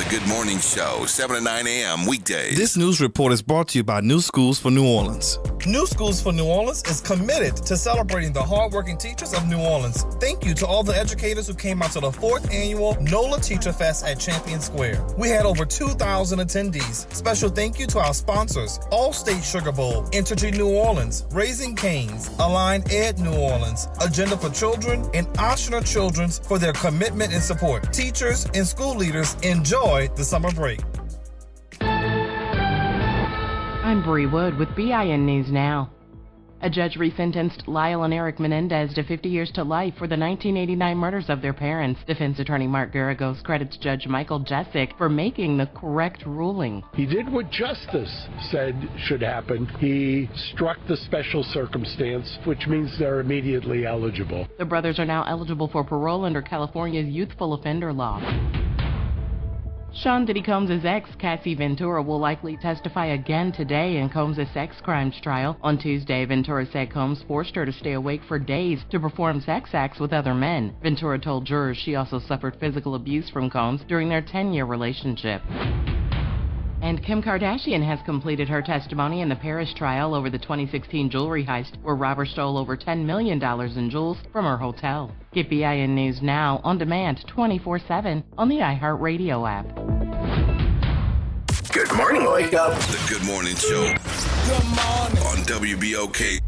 The Good Morning Show, 7 to 9 a.m. weekdays. This news report is brought to you by New Schools for New Orleans. New Schools for New Orleans is committed to celebrating the hardworking teachers of New Orleans. Thank you to all the educators who came out to the 4th annual NOLA Teacher Fest at Champion Square. We had over 2,000 attendees. Special thank you to our sponsors, Allstate Sugar Bowl, Entergy New Orleans, Raising Cane's, Align Ed New Orleans, Agenda for Children, and Oshner Children's for their commitment and support. Teachers and school leaders, enjoy the summer break. I'm Bree Wood with BIN News Now. A judge resentenced Lyle and Eric Menendez to 50 years to life for the 1989 murders of their parents. Defense attorney Mark Garagos credits Judge Michael Jessic for making the correct ruling. He did what justice said should happen. He struck the special circumstance, which means they're immediately eligible. The brothers are now eligible for parole under California's youthful offender law. Sean Diddy Combs' ex, Cassie Ventura, will likely testify again today in Combs' sex crimes trial. On Tuesday, Ventura said Combs forced her to stay awake for days to perform sex acts with other men. Ventura told jurors she also suffered physical abuse from Combs during their 10-year relationship. And Kim Kardashian has completed her testimony in the Paris trial over the 2016 jewelry heist where robbers stole over $10 million in jewels from her hotel. Get BIN News Now on demand 24/7 on the iHeartRadio app. Good morning. Wake up. The Good Morning Show. Good morning. On WBOK.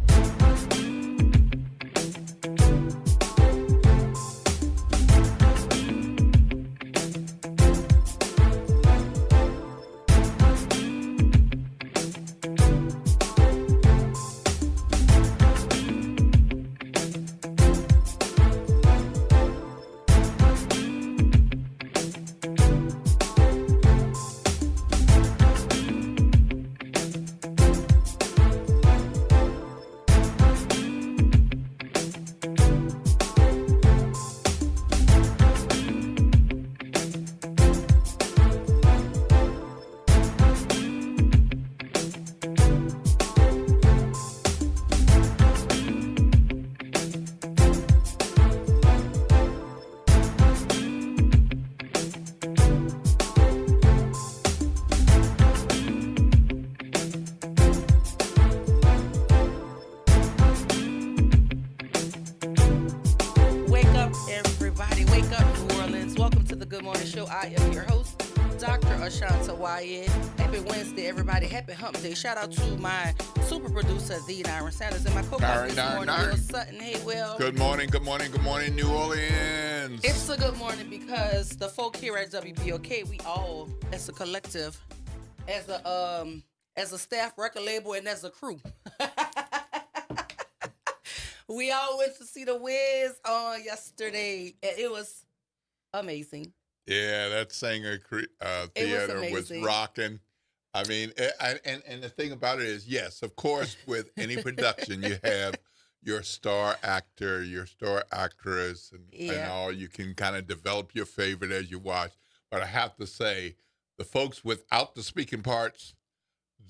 Happy Hump Day. Shout out to my super producer, The Nyron Sanders, and my co-host this morning, Will Sutton. Hey, Will. Good morning, New Orleans. It's a good morning because the folk here at WBOK, we all, as a collective, as a staff record label, and as a crew, we all went to see The Wiz on yesterday, and it was amazing. Yeah, that Sanger Theater was rocking. I mean, and the thing about it is, yes, of course, with any production, you have your star actor, your star actress, and all. You can kind of develop your favorite as you watch. But I have to say, the folks without the speaking parts,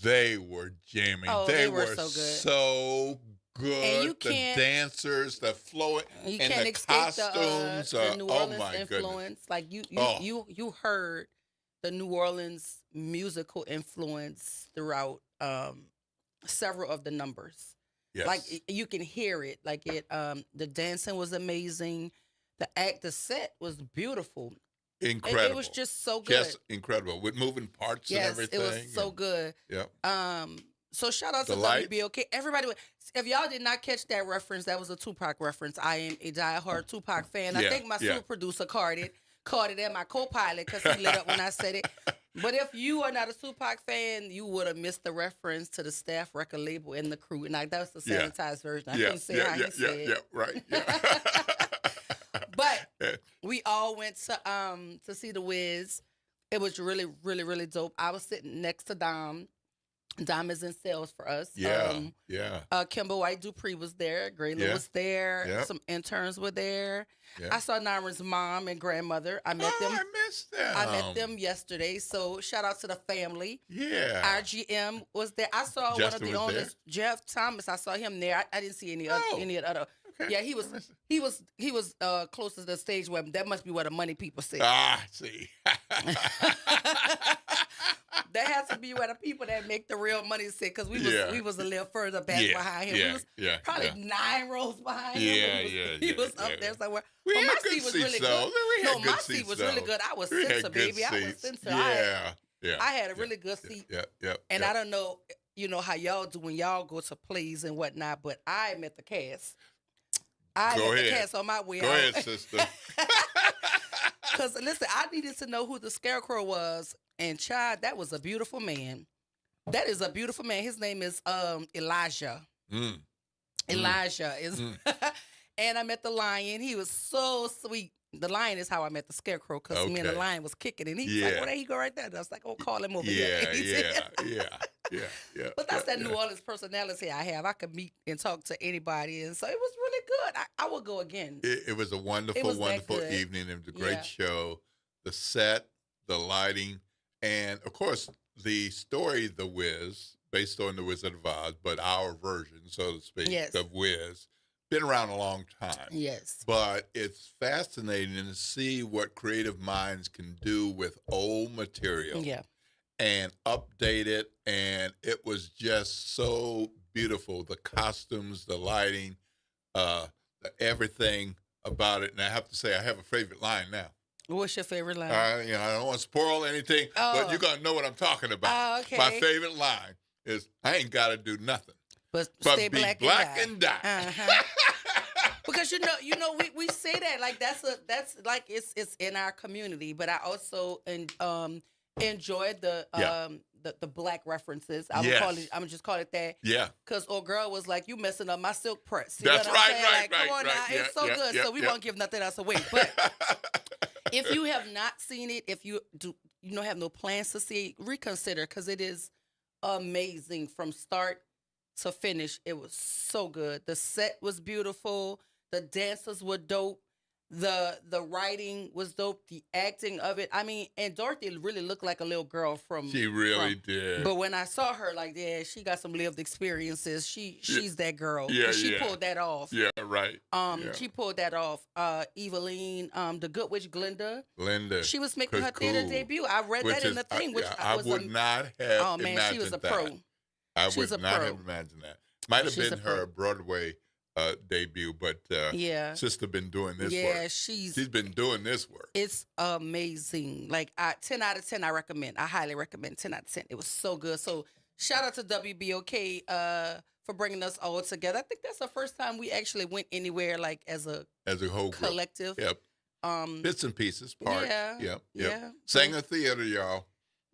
they were jamming. Oh, they were so good. So good. And you the can't, dancers, the flowing, you and can't the escape costumes. the New Orleans oh my influence. goodness. Like you heard the New Orleans musical influence throughout several of the numbers. Yes. Like you can hear it. Like the dancing was amazing. The set was beautiful. Incredible. It was just so good. Just incredible with moving parts and everything. Yes, it was so good. Yeah. So shout out to WBOK. Everybody, if y'all did not catch that reference, that was a Tupac reference. I am a diehard Tupac fan. I think my super producer caught it, and my co-pilot, because he lit up when I said it. But if you are not a Tupac fan, you would have missed the reference to the staff record label and the crew. And that was the sanitized version. I couldn't say how he said it. Yeah, right. Yeah. But we all went to see The Wiz. It was really, really, really dope. I was sitting next to Dom. Dom is in sales for us. Kimber White Dupree was there. Grayla was there. Yep. Some interns were there. Yep. I saw Nyron's mom and grandmother. I met them. I missed them. I met them yesterday. So shout out to the family. Yeah. RGM was there. I saw Justin one of the was owners, Jeff Thomas. I saw him there. I didn't see any other. Okay. Yeah, he was close to the stage where that must be where the money people sit. See. That has to be where the people that make the real money sit, because we was a little further back behind him. We was probably 9 rows behind him. He was up there somewhere. We but had my good seat was seats, really though. good. No, my seat was really good. I was censor, baby. I was censor. I had a really good seat. And I don't know, how y'all do when y'all go to plays and whatnot, but I met the cast. The cast on my way out. Go ahead, sister. Because, listen, I needed to know who the Scarecrow was. And, child, that was a beautiful man. That is a beautiful man. His name is Elijah. Elijah is... And I met the Lion. He was so sweet. The Lion is how I met the Scarecrow, because me and the Lion was kicking. And he was like, there you go right there. And I was like, call him over here. Yeah. But that's that New Orleans personality I have. I could meet and talk to anybody. And so it was really good. I will go again. It was a wonderful, wonderful evening. It was a great show. The set, the lighting, and, of course, the story, The Wiz, based on The Wizard of Oz, but our version, so to speak, of Wiz. Been around a long time. Yes. But it's fascinating to see what creative minds can do with old material. Yeah. And update it. And it was just so beautiful. The costumes, the lighting, everything about it. And I have to say, I have a favorite line now. What's your favorite line? I don't want to spoil anything, but you're going to know what I'm talking about. Okay. My favorite line is, I ain't got to do nothing. But stay be black and die. Because we say that like that's like it's in our community, but I also enjoyed the black references. I'm just call it that. Yeah. Because old girl was like, you messing up my silk press. That's right. Come on now, it's so good. So we won't give nothing else away. But if you have not seen it, if you have no plans to see it, reconsider, because it is amazing from start to finish. It was so good. The set was beautiful. The dancers were dope. The writing was dope. The acting of it. I mean, and Dorothy really looked like a little girl from. She really did. But when I saw her, like, she got some lived experiences. She's that girl. She pulled that off. Yeah, right. She pulled that off. Eveline, the Good Witch Glinda. She was making her theater debut. I read that in the thing, which I would not have. Oh man, she was a pro. I would not have imagined that. Might have been her Broadway debut, but sister been doing this work. Yeah, she's been doing this work. It's amazing. Like 10 out of 10, I recommend. I highly recommend 10 out of 10. It was so good. So shout out to WBOK for bringing us all together. I think that's the first time we actually went anywhere like as a whole collective. Group. Yep. Bits and pieces, parts. Yeah. Sanger Theater, y'all.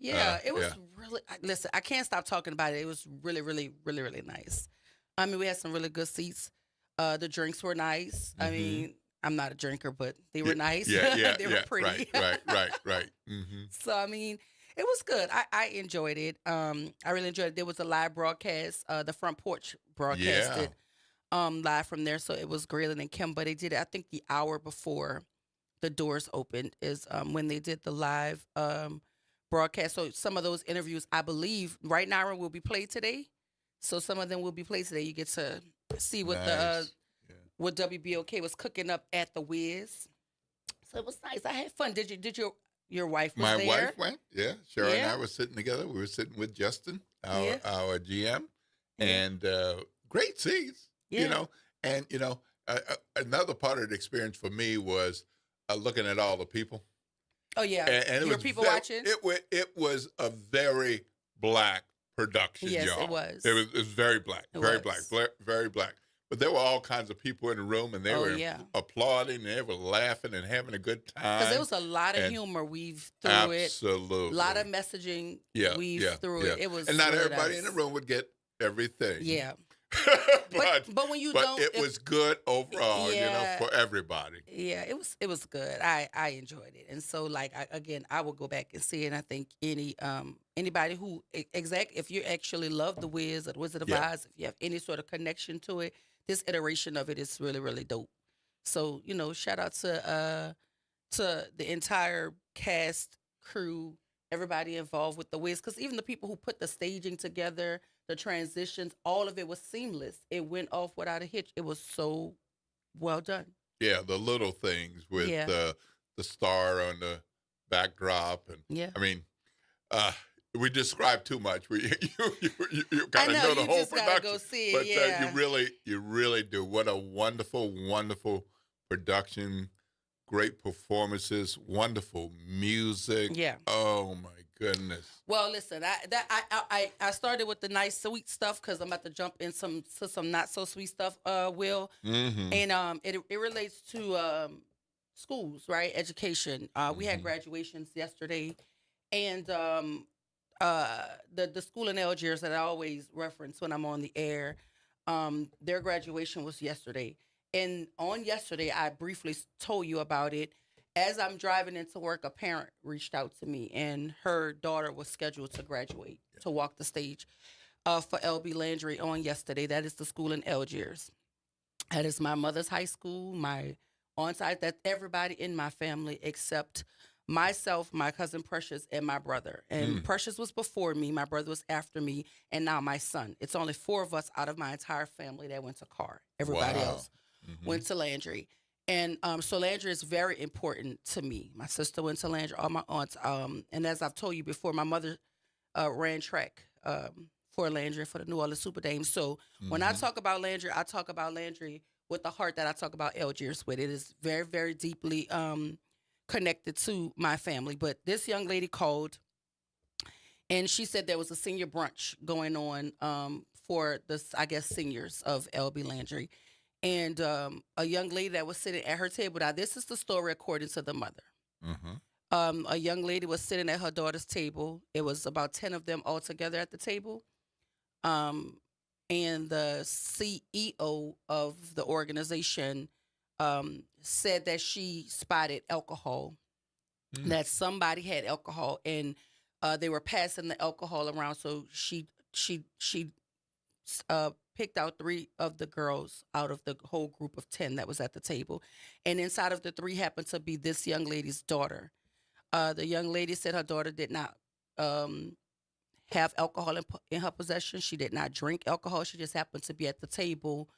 Yeah, it was really. Listen, I can't stop talking about it. It was really, really, really, really nice. I mean, we had some really good seats. The drinks were nice. I mean, I'm not a drinker, but they were nice. They were pretty. Right. So, I mean, it was good. I enjoyed it. I really enjoyed it. There was a live broadcast. The Front Porch broadcasted live from there. So it was Graylin and Kim, but they did it, I think, the hour before the doors opened is when they did the live broadcast. So some of those interviews, I believe, Right Now will be played today. So some of them will be played today. You get to see what what WBOK was cooking up at the Wiz. So it was nice. I had fun. Did your wife was there? My wife went. Yeah, Cheryl and I were sitting together. We were sitting with Justin, our GM, and great seats. And another part of the experience for me was looking at all the people. Oh yeah, and your people watching. It was a very black production. Yes, y'all. it was. It was very black, very black. But there were all kinds of people in the room, and they were applauding, and they were laughing and having a good time. Because there was a lot of humor weaved through it. Absolutely. A lot of messaging weaved through it. It was and not really everybody nice. in the room would get everything. Yeah. but when you it was good overall, for everybody. Yeah, it was good. I enjoyed it, and so I will go back and see it. And I think anybody who if you actually love the Wiz or the Wizard of Oz, if you have any sort of connection to it, this iteration of it is really, really dope. So shout out to the entire cast, crew, everybody involved with the Wiz, because even the people who put the staging together, the transitions, all of it was seamless. It went off without a hitch. It was so well done. Yeah, the little things with the star on backdrop, and Yeah. I mean, we describe too much. You gotta know, know the you whole just gotta production. go see it, But yeah. you really do. What a wonderful, wonderful production. Great performances, wonderful music. Yeah. Oh my goodness. Well, listen, I started with the nice sweet stuff because I'm about to jump in some not so sweet stuff. Will Mm-hmm. and it relates to schools, right? Education. We had graduations yesterday, and the school in Algiers that I always reference when I'm on the air, their graduation was yesterday. And on yesterday, I briefly told you about it. As I'm driving into work, a parent reached out to me, and her daughter was scheduled to graduate, to walk the stage for LB Landry on yesterday. That is the school in Algiers. That is my mother's high school, my on-site, that everybody in my family except myself, my cousin Precious, and my brother. And Precious was before me, my brother was after me, and now my son. It's only 4 of us out of my entire family that went to Carr. Everybody else went to Landry. And so Landry is very important to me. My sister went to Landry, all my aunts. And as I've told you before, my mother ran track for Landry, for the New Orleans Super Dames. So when I talk about Landry, I talk about Landry with the heart that I talk about Algiers with. It is very, very deeply connected to my family. But this young lady called, and she said there was a senior brunch going on for the, I guess, seniors of LB Landry. And a young lady that was sitting at her table. Now, this is the story according to the mother. A young lady was sitting at her daughter's table. It was about 10 of them all together at the table. And the CEO of the organization said that she spotted alcohol, that somebody had alcohol, and they were passing the alcohol around. So she picked out 3 of the girls out of the whole group of 10 that was at the table. And inside of the 3 happened to be this young lady's daughter. The young lady said her daughter did not have alcohol in her possession. She did not drink alcohol. She just happened to be at the table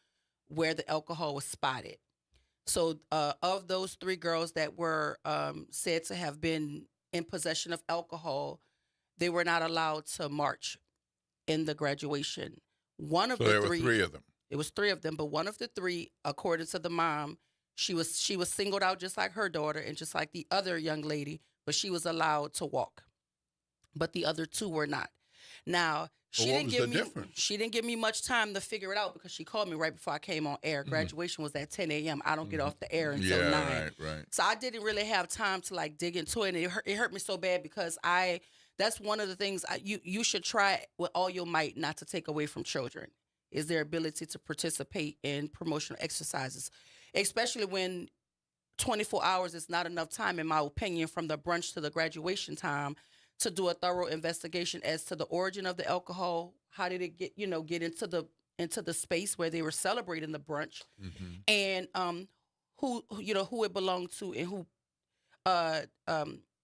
where the alcohol was spotted. So of those 3 girls that were said to have been in possession of alcohol, they were not allowed to march in the graduation. One of the there 3, were 3 of them. It was 3 of them, but one of the 3, according to the mom, she was singled out just like her daughter and just like the other young lady, but she was allowed to walk. But the other 2 were not. Now, she didn't give me much time to figure it out because she called me right before I came on air. Graduation was at 10 a.m. I don't get off the air until 9. Right. So I didn't really have time to like dig into it, and it hurt me so bad because that's one of the things you should try with all your might not to take away from children, is their ability to participate in promotional exercises, especially when 24 hours is not enough time, in my opinion, from the brunch to the graduation time to do a thorough investigation as to the origin of the alcohol. How did it get into the space where they were celebrating the brunch, and who it belonged to and who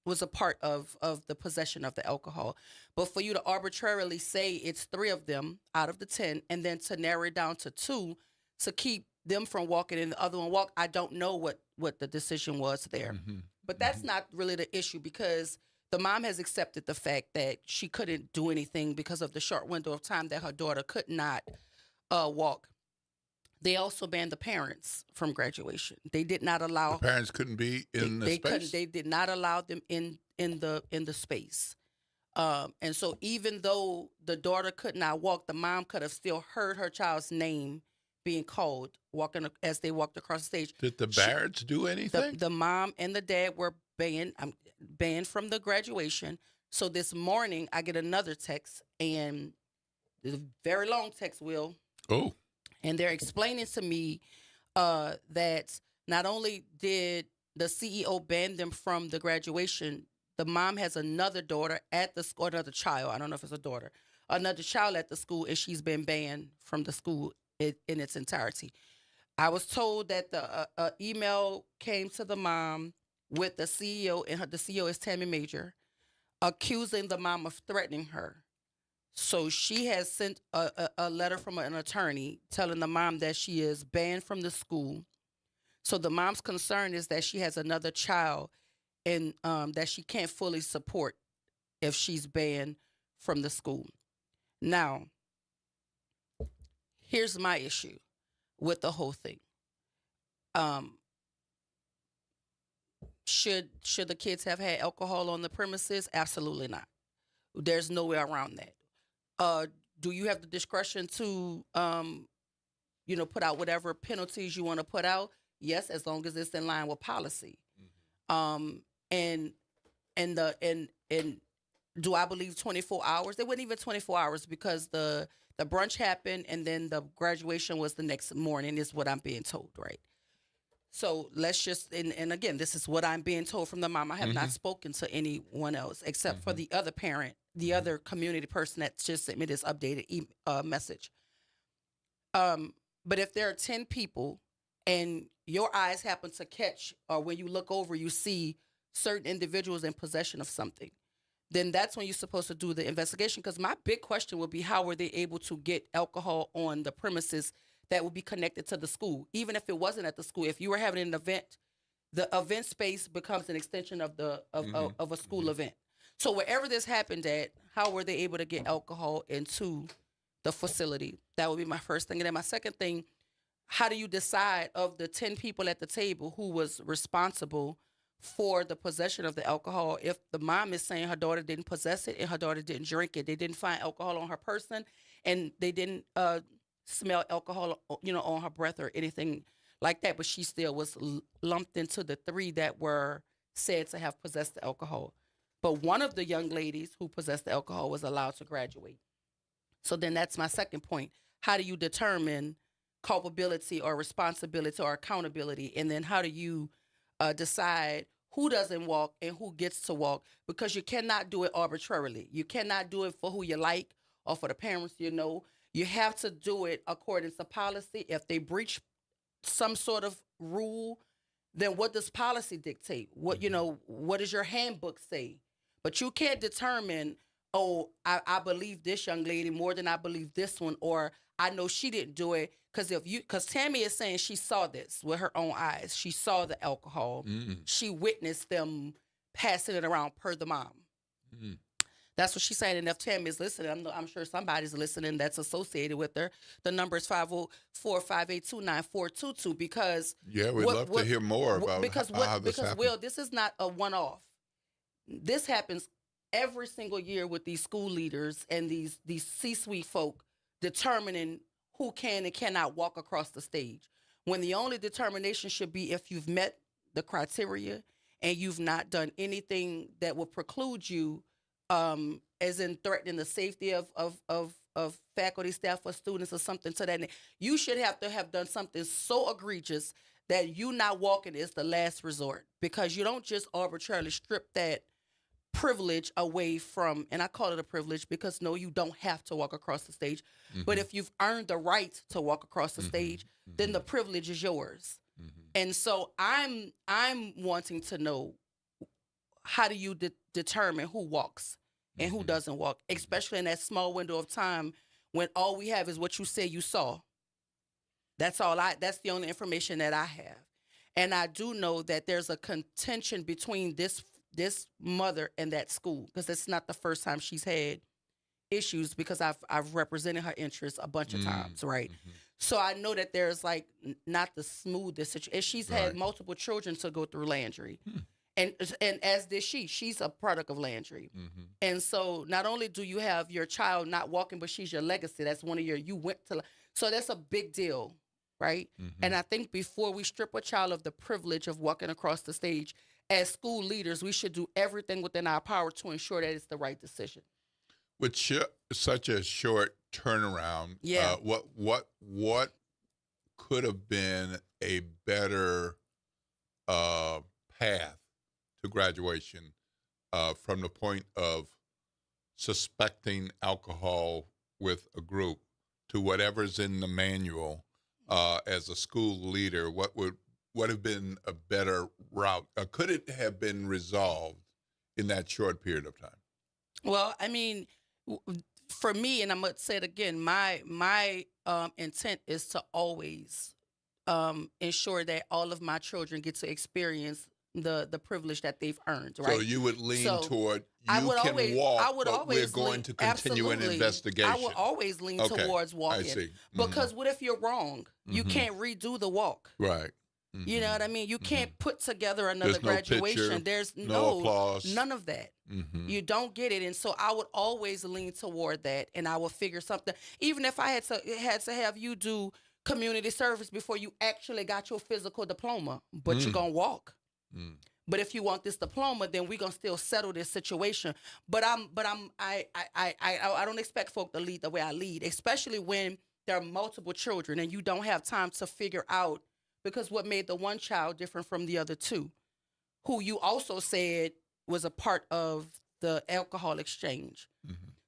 was a part of the possession of the alcohol. But for you to arbitrarily say it's 3 of them out of the 10 and then to narrow it down to 2 to keep them from walking and the other one walk, I don't know what the decision was there. But that's not really the issue because the mom has accepted the fact that she couldn't do anything because of the short window of time that her daughter could not walk. They also banned the parents from graduation. They did not allow the parents couldn't be in the space. They did not allow them in the space. And so even though the daughter could not walk, the mom could have still heard her child's name being called as they walked across the stage. Did the Barretts do anything? The mom and the dad were banned from the graduation. So this morning I get another text, and it's a very long text, Will. Oh. And they're explaining to me that not only did the CEO ban them from the graduation, the mom has another daughter at the school, another child. I don't know if it's a daughter, another child at the school, and she's been banned from the school in its entirety. I was told that the email came to the mom with the CEO, and the CEO is Tammy Major, accusing the mom of threatening her. So she has sent a letter from an attorney telling the mom that she is banned from the school. So the mom's concern is that she has another child and that she can't fully support if she's banned from the school. Now, here's my issue with the whole thing. Should the kids have had alcohol on the premises? Absolutely not. There's no way around that. Do you have the discretion to, put out whatever penalties you want to put out? Yes, as long as it's in line with policy. And do I believe 24 hours? It wasn't even 24 hours because the brunch happened and then the graduation was the next morning, is what I'm being told, right? So let's just, and again, this is what I'm being told from the mom. I have not spoken to anyone else except for the other parent, the other community person that just sent me this updated message. But if there are 10 people and your eyes happen to catch, or when you look over, you see certain individuals in possession of something, then that's when you're supposed to do the investigation. Because my big question would be, how were they able to get alcohol on the premises that would be connected to the school? Even if it wasn't at the school, if you were having an event, the event space becomes an extension of of a school event. So wherever this happened at, how were they able to get alcohol into the facility? That would be my first thing. And then my second thing, how do you decide of the 10 people at the table who was responsible for the possession of the alcohol? If the mom is saying her daughter didn't possess it and her daughter didn't drink it, they didn't find alcohol on her person, and they didn't smell alcohol, on her breath or anything like that, but she still was lumped into the 3 that were said to have possessed the alcohol. But one of the young ladies who possessed the alcohol was allowed to graduate. So then that's my second point. How do you determine culpability or responsibility or accountability? And then how do you decide who doesn't walk and who gets to walk? Because you cannot do it arbitrarily. You cannot do it for who you like or for the parents you know. You have to do it according to policy. If they breach some sort of rule, then what does policy dictate? What does your handbook say? But you can't determine, I believe this young lady more than I believe this one, or I know she didn't do it because Tammy is saying she saw this with her own eyes. She saw the alcohol. She witnessed them passing it around per the mom. That's what she's saying. And if Tammy is listening, I'm sure somebody's listening that's associated with her. The number is 504-582-9422 because... Yeah, we'd love to hear more about how this happened. Will, this is not a one-off. This happens every single year with these school leaders and these C-suite folk determining who can and cannot walk across the stage, when the only determination should be if you've met the criteria and you've not done anything that will preclude you, as in threatening the safety of faculty, staff, or students, or something to that. You should have to have done something so egregious that you not walking is the last resort, because you don't just arbitrarily strip that privilege away from, and I call it a privilege because no, you don't have to walk across the stage. But if you've earned the right to walk across the stage, then the privilege is yours. And so I'm wanting to know, how do you determine who walks and who doesn't walk, especially in that small window of time when all we have is what you say you saw? That's the only information that I have. And I do know that there's a contention between this mother and that school, because it's not the first time she's had issues, because I've represented her interests a bunch of times, right? So I know that there's not the smoothest situation. She's had multiple children to go through Landry. And as did she's a product of Landry. And so not only do you have your child not walking, but she's your legacy. That's one of you went to. So that's a big deal, right? And I think before we strip a child of the privilege of walking across the stage, as school leaders, we should do everything within our power to ensure that it's the right decision. With such a short turnaround, what could have been a better path to graduation from the point of suspecting alcohol with a group to whatever's in the manual as a school leader? What have been a better route? Could it have been resolved in that short period of time? Well, I mean, for me, and I'm going to say it again, my intent is to always ensure that all of my children get to experience the privilege that they've earned, right? So you would lean toward I would walk, but always we're going to continue an investigation. I would always lean towards walking. I see. Because what if you're wrong? You can't redo the walk. Right. You know what I mean? You can't put together another graduation. There's no applause. None of that. You don't get it. And so I would always lean toward that, and I would figure something. Even if I had to have you do community service before you actually got your physical diploma, but you're going to walk. But if you want this diploma, then we're going to still settle this situation. But I don't expect folk to lead the way I lead, especially when there are multiple children and you don't have time to figure out, because what made the one child different from the other two, who you also said was a part of the alcohol exchange.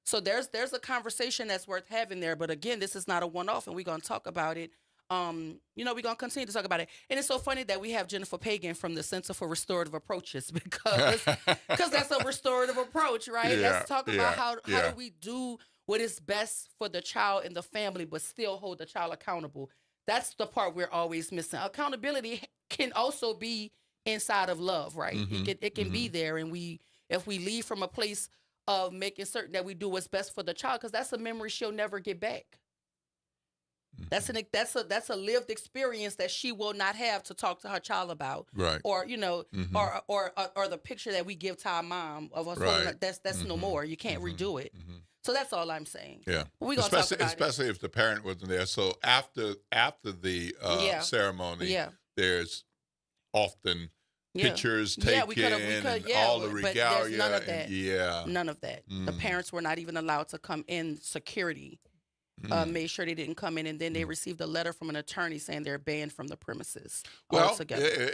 So there's a conversation that's worth having there. But again, this is not a one-off, and we're going to talk about it. We're going to continue to talk about it. And it's so funny that we have Jennifer Pagan from the Center for Restorative Approaches, because that's a restorative approach, right? Yeah, Let's talk about how do we do what is best for the child and the family, but still hold the child accountable. That's the part we're always missing. Accountability can also be inside of love, right? It can be there, and if we leave from a place of making certain that we do what's best for the child, because that's a memory she'll never get back. That's a lived experience that she will not have to talk to her child about, right? Or or the picture that we give to our mom of us. Right. That's no more. You can't redo it. So that's all I'm saying. Yeah, we gonna talk about especially if the parent wasn't there. So after the ceremony, there's often pictures taken, all the regalia. None of that. None of that. The parents were not even allowed to come in. Security made sure they didn't come in, and then they received a letter from an attorney saying they're banned from the premises altogether.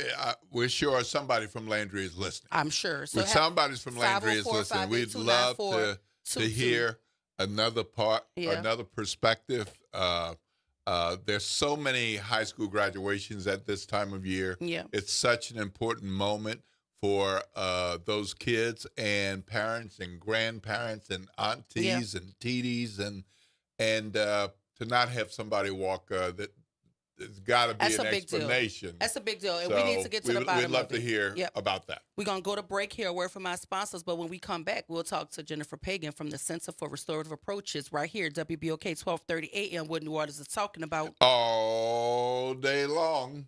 We're sure somebody from Landry is listening. I'm sure. So somebody from Landry is listening, we'd love to hear another perspective. There's so many high school graduations at this time of year. Yeah. It's such an important moment for those kids and parents and grandparents and aunties and TDs and to not have somebody walk that there's got to be an explanation. That's a big deal. And we need to get to the bottom of it. We'd love to hear about that. We're going to go to break here, a word from our sponsors, but when we come back, we'll talk to Jennifer Pagan from the Center for Restorative Approaches right here, WBOK 1230 AM, what New Orleans is talking about. All day long.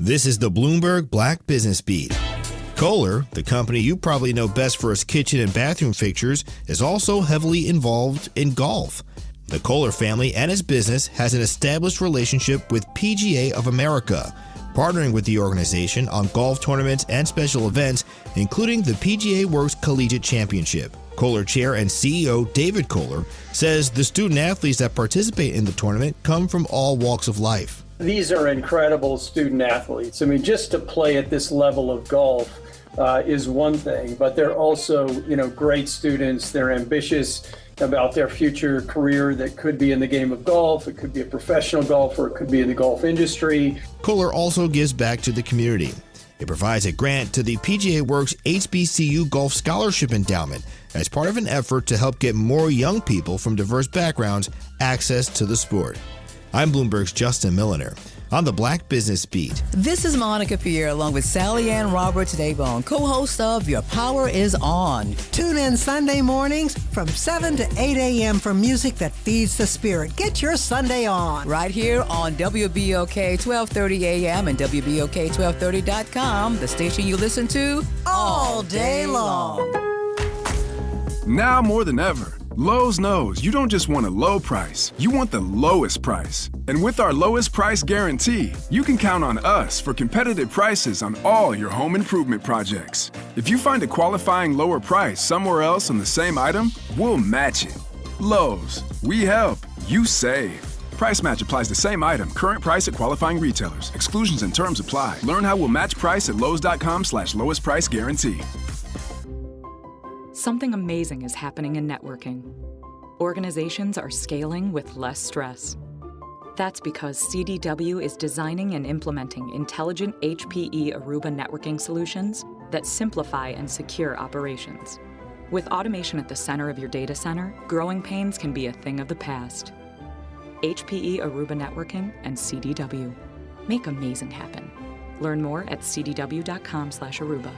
This is the Bloomberg Black Business Beat. Kohler, the company you probably know best for its kitchen and bathroom fixtures, is also heavily involved in golf. The Kohler family and its business has an established relationship with PGA of America, partnering with the organization on golf tournaments and special events, including the PGA Works Collegiate Championship. Kohler Chair and CEO David Kohler says the student athletes that participate in the tournament come from all walks of life. These are incredible student athletes. I mean, just to play at this level of golf is one thing, but they're also, great students. They're ambitious about their future career that could be in the game of golf. It could be a professional golfer. It could be in the golf industry. Kohler also gives back to the community. It provides a grant to the PGA Works HBCU Golf Scholarship Endowment as part of an effort to help get more young people from diverse backgrounds access to the sport. I'm Bloomberg's Justin Milliner on the Black Business Beat. This is Monica Pierre along with Sally Ann Roberts-Daybone, co-host of Your Power is On. Tune in Sunday mornings from 7 to 8 a.m. for music that feeds the spirit. Get your Sunday on. Right here on WBOK 1230 AM and WBOK1230.com, the station you listen to all day long. Now more than ever, Lowe's knows you don't just want a low price, you want the lowest price. And with our lowest price guarantee, you can count on us for competitive prices on all your home improvement projects. If you find a qualifying lower price somewhere else on the same item, we'll match it. Lowe's, we help, you save. Price Match applies the same item, current price at qualifying retailers. Exclusions and terms apply. Learn how we'll match price at Lowe's.com/lowest price guarantee. Something amazing is happening in networking. Organizations are scaling with less stress. That's because CDW is designing and implementing intelligent HPE Aruba networking solutions that simplify and secure operations. With automation at the center of your data center, growing pains can be a thing of the past. HPE Aruba Networking and CDW. Make amazing happen. Learn more at cdw.com/Aruba.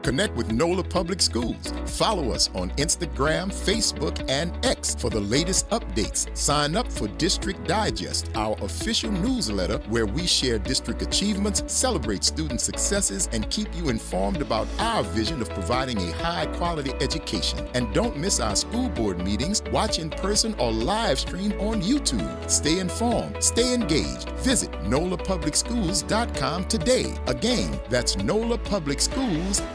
Connect with NOLA Public Schools. Follow us on Instagram, Facebook, and X for the latest updates. Sign up for District Digest, our official newsletter where we share district achievements, celebrate student successes, and keep you informed about our vision of providing a high-quality education. And don't miss our school board meetings. Watch in person or live stream on YouTube. Stay informed, stay engaged. Visit NOLAPublicSchools.com today. Again, that's NOLAPublicSchools.com.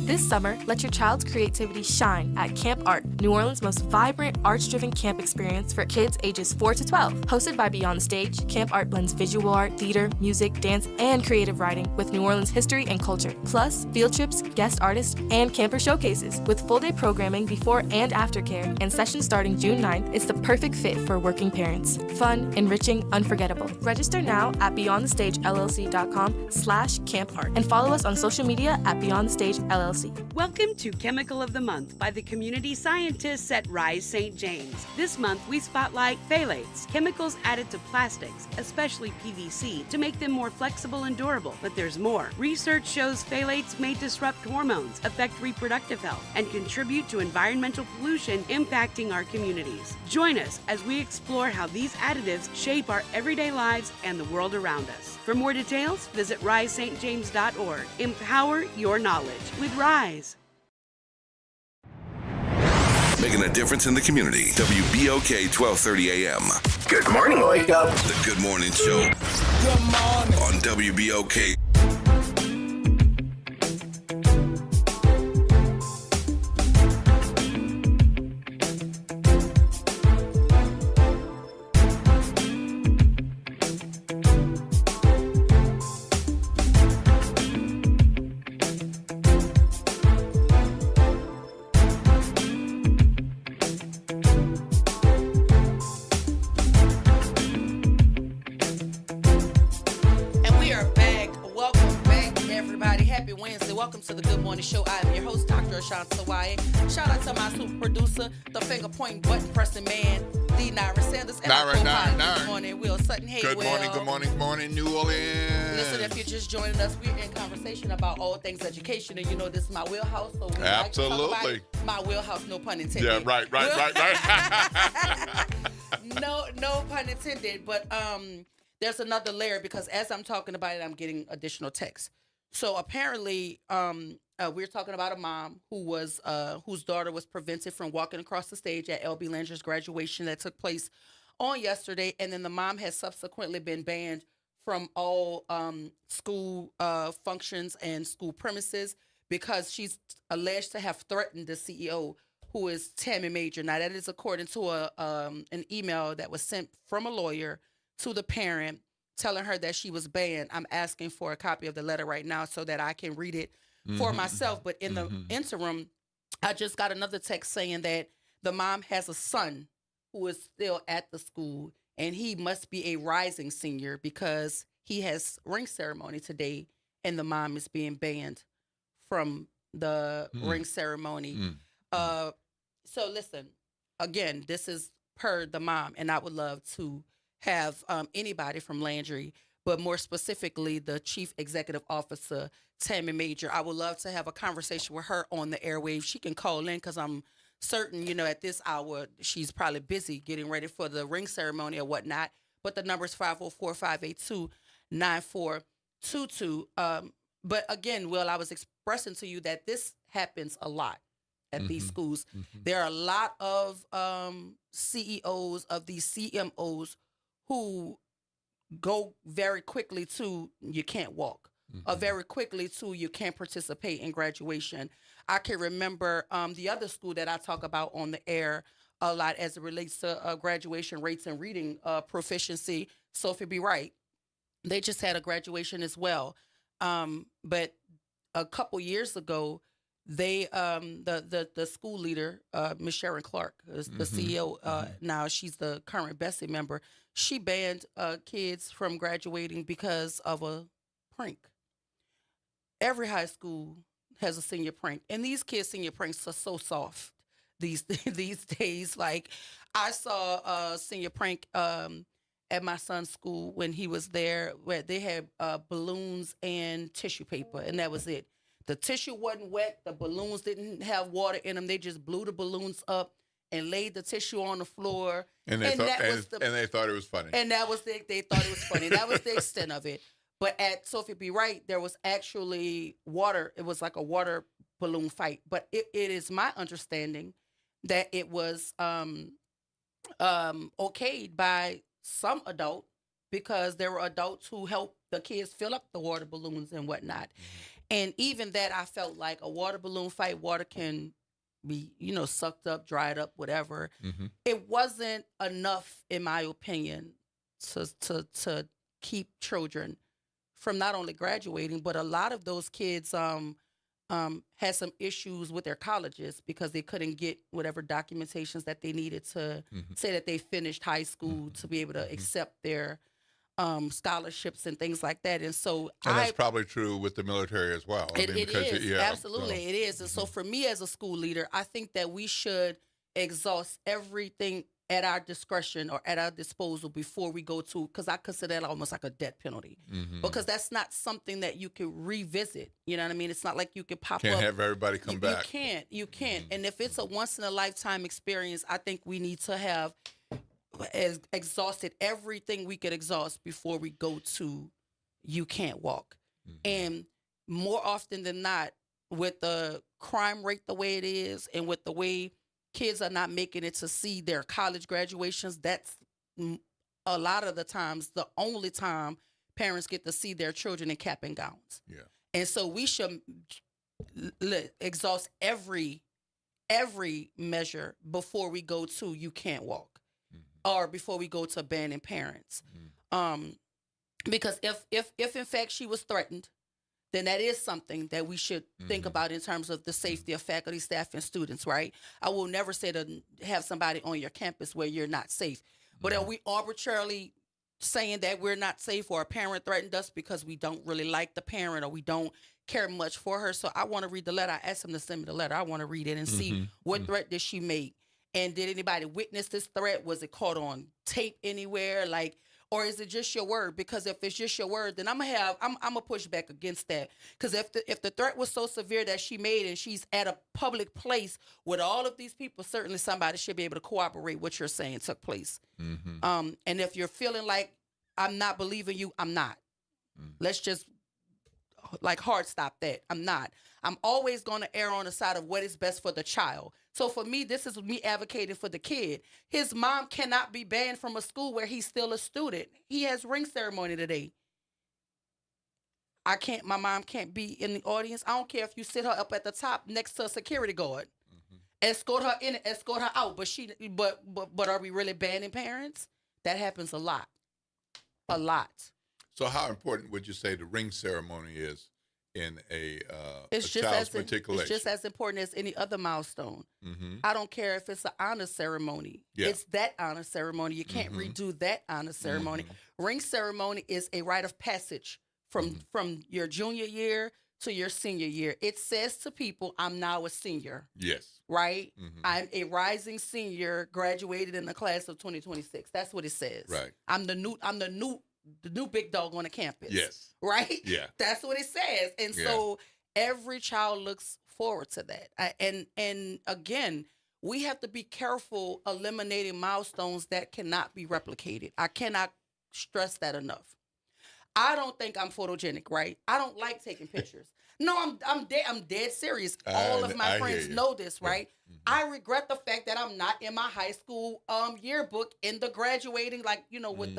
This summer, let your child's creativity shine at Camp Art, New Orleans' most vibrant, arts-driven camp experience for kids ages 4 to 12. Hosted by Beyond the Stage, Camp Art blends visual art, theater, music, dance, and creative writing with New Orleans history and culture. Plus, field trips, guest artists, and camper showcases. With full-day programming before and after care and sessions starting June 9th, it's the perfect fit for working parents. Fun, enriching, unforgettable. Register now at beyondthestagellc.com/Camp Art and follow us on social media at Beyond the Stage LLC. Welcome to Chemical of the Month by the community scientists at Rise St. James. This month we spotlight phthalates, chemicals added to plastics, especially PVC, to make them more flexible and durable. But there's more. Research shows phthalates may disrupt hormones, affect reproductive health, and contribute to environmental pollution impacting our communities. Join us as we explore how these additives shape our everyday lives and the world around us. For more details, visit risestjames.org. Empower your knowledge with Rise. Making a difference in the community. WBOK 1230 AM. Good morning, wake up. The Good Morning Show. Good morning. On WBOK. Welcome to the Good Morning Show. I am your host, Dr. Ashanta Wyatt. Shout out to my super producer, the finger pointing, button pressing man, D. Nyra Sanders, and my co-pilot this morning, Will Sutton. Hey, good morning, good morning, New Orleans. Listen, if you're just joining us, we're in conversation about all things education, and you know this is my wheelhouse, so we absolutely like to talk about my wheelhouse, no pun intended. Yeah, right. No pun intended, but there's another layer because as I'm talking about it, I'm getting additional text. So apparently, we're talking about a mom whose daughter was prevented from walking across the stage at L.B. Langer's graduation that took place on yesterday, and then the mom has subsequently been banned from all school functions and school premises because she's alleged to have threatened the CEO, who is Tammy Major. Now, that is according to an email that was sent from a lawyer to the parent, telling her that she was banned. I'm asking for a copy of the letter right now so that I can read it for myself. But in the interim, I just got another text saying that the mom has a son who is still at the school, and he must be a rising senior because he has ring ceremony today, and the mom is being banned from the ring ceremony. So listen, again, this is per the mom, and I would love to have anybody from Landry, but more specifically the Chief Executive Officer, Tammy Major. I would love to have a conversation with her on the airwaves. She can call in because I'm certain, at this hour, she's probably busy getting ready for the ring ceremony or whatnot. But the number is 504-582-9422. But again, Will, I was expressing to you that this happens a lot at these schools. There are a lot of CEOs of these CMOs who go very quickly to you can't walk, or very quickly to you can't participate in graduation. I can remember the other school that I talk about on the air a lot as it relates to graduation rates and reading proficiency. Sophie B. Wright, they just had a graduation as well. But a couple years ago, they the school leader, Ms. Sharon Clark, is the CEO now. She's the current Bessie member. She banned kids from graduating because of a prank. Every high school has a senior prank, and these kids' senior pranks are so soft these days. Like, I saw a senior prank at my son's school when he was there, where they had balloons and tissue paper, and that was it. The tissue wasn't wet. The balloons didn't have water in them. They just blew the balloons up and laid the tissue on the floor. And they thought it was funny. And that was they thought it was funny. That was the extent of it. But at Sophie B. Wright, there was actually water. It was like a water balloon fight. But it is my understanding that it was okayed by some adult, because there were adults who helped the kids fill up the water balloons and whatnot. And even that, I felt like a water balloon fight, water can be, sucked up, dried up, whatever. It wasn't enough, in my opinion, to keep children from not only graduating, but a lot of those kids had some issues with their colleges because they couldn't get whatever documentations that they needed to say that they finished high school to be able to accept their scholarships and things like that. And so that's probably true with the military as well. It is. Absolutely, it is. And so for me as a school leader, I think that we should exhaust everything at our discretion or at our disposal before we go to, because I consider that almost like a death penalty, because that's not something that you can revisit. You know what I mean? It's not like you can pop up. Can't have everybody come back. You can't. And if it's a once in a lifetime experience, I think we need to have exhausted everything we could exhaust before we go to you can't walk. And more often than not, with the crime rate the way it is, and with the way kids are not making it to see their college graduations, that's a lot of the times the only time parents get to see their children in cap and gowns. Yeah. And so we should exhaust every measure before we go to you can't walk, or before we go to banning parents. Because if in fact she was threatened, then that is something that we should think about in terms of the safety of faculty, staff, and students, right? I will never say to have somebody on your campus where you're not safe. But are we arbitrarily saying that we're not safe, or a parent threatened us because we don't really like the parent or we don't care much for her? So I want to read the letter. I asked them to send me the letter. I want to read it and see what threat did she make. And did anybody witness this threat? Was it caught on tape anywhere? Or is it just your word? Because if it's just your word, then I'm gonna push back against that. Because if the threat was so severe that she made, and she's at a public place with all of these people, certainly somebody should be able to corroborate what you're saying took place. And if you're feeling like I'm not believing you, I'm not. Let's just hard stop that. I'm not. I'm always going to err on the side of what is best for the child. So for me, this is me advocating for the kid. His mom cannot be banned from a school where he's still a student. He has ring ceremony today. My mom can't be in the audience. I don't care if you sit her up at the top next to a security guard. Escort her in, escort her out. But are we really banning parents? That happens a lot. A lot. So how important would you say the ring ceremony is in a child's matriculation? It's just as important as any other milestone. I don't care if it's an honor ceremony. Yeah. It's that honor ceremony. You can't redo that honor ceremony. Ring ceremony is a rite of passage from your junior year to your senior year. It says to people, I'm now a senior. Yes. Right? I'm a rising senior, graduated in the class of 2026. That's what it says. Right. I'm the new big dog on the campus. Yes. Right? Yeah. That's what it says. And so every child looks forward to that. And again, we have to be careful eliminating milestones that cannot be replicated. I cannot stress that enough. I don't think I'm photogenic, right? I don't like taking pictures. No, I'm dead serious. All of my friends know this, right? I regret the fact that I'm not in my high school yearbook in the graduating, with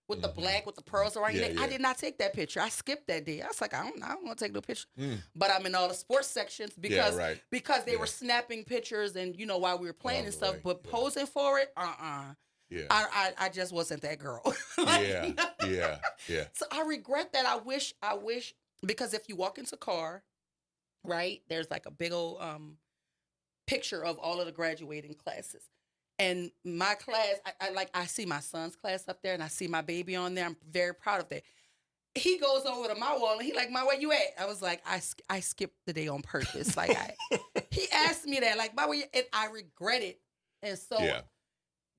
with the black, with the pearls around your neck. I did not take that picture. I skipped that day. I was like, I don't want to take no picture. But I'm in all the sports sections because they were snapping pictures and, you know, while we were playing and stuff, but posing for it, Yeah. I just wasn't that girl. Yeah. So I regret that. I wish, because if you walk into car, right, there's like a big old picture of all of the graduating classes. And my class, I see my son's class up there and I see my baby on there. I'm very proud of that. He goes over to my wall and he like, "Ma, where you at?" I was like, I skipped the day on purpose. Like he asked me that, like, "Ma, where you?" And I regret it. And so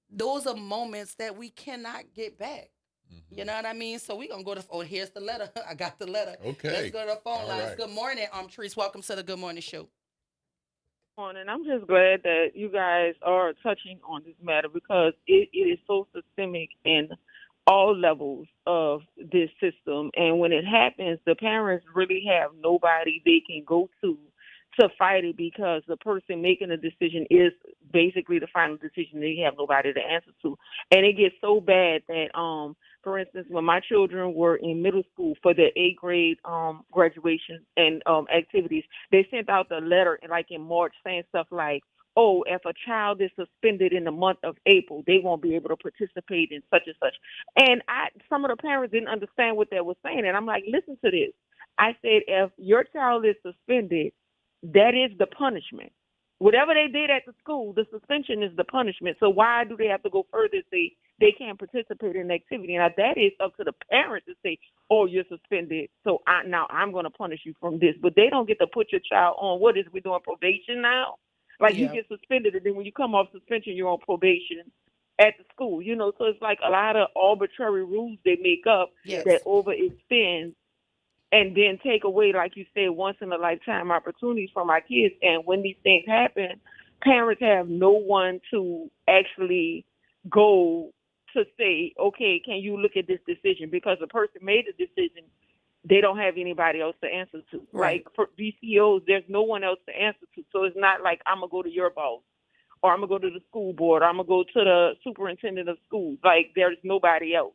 those are moments that we cannot get back. You know what I mean? So we're going to go to, here's the letter. I got the letter. Okay. Let's go to the phone lines. Right. Good morning, Therese. Welcome to the Good Morning Show. Morning. I'm just glad that you guys are touching on this matter because it is so systemic in all levels of this system. And when it happens, the parents really have nobody they can go to fight it because the person making the decision is basically the final decision. They have nobody to answer to. And it gets so bad that, for instance, when my children were in middle school for their 8th grade graduation and activities, they sent out the letter like in March saying stuff like, "Oh, if a child is suspended in the month of April, they won't be able to participate in such and such." And some of the parents didn't understand what they were saying. And I'm like, listen to this. I said, if your child is suspended, that is the punishment. Whatever they did at the school, the suspension is the punishment. So why do they have to go further and say they can't participate in the activity? Now, that is up to the parent to say, "Oh, you're suspended, so now I'm going to punish you from this." But they don't get to put your child on, what is we doing, probation now? Like you get suspended, and then when you come off suspension, you're on probation at the school. You know, so it's like a lot of arbitrary rules they make up that overextend and then take away, like you said, once-in-a-lifetime opportunities from our kids. And when these things happen, parents have no one to actually go to say, "Okay, can you look at this decision?" Because the person made the decision, they don't have anybody else to answer to. Right. Like for BCOs, there's no one else to answer to. So it's not like I'm going to go to your boss or I'm going to go to the school board or I'm going to go to the superintendent of schools. Like there's nobody else.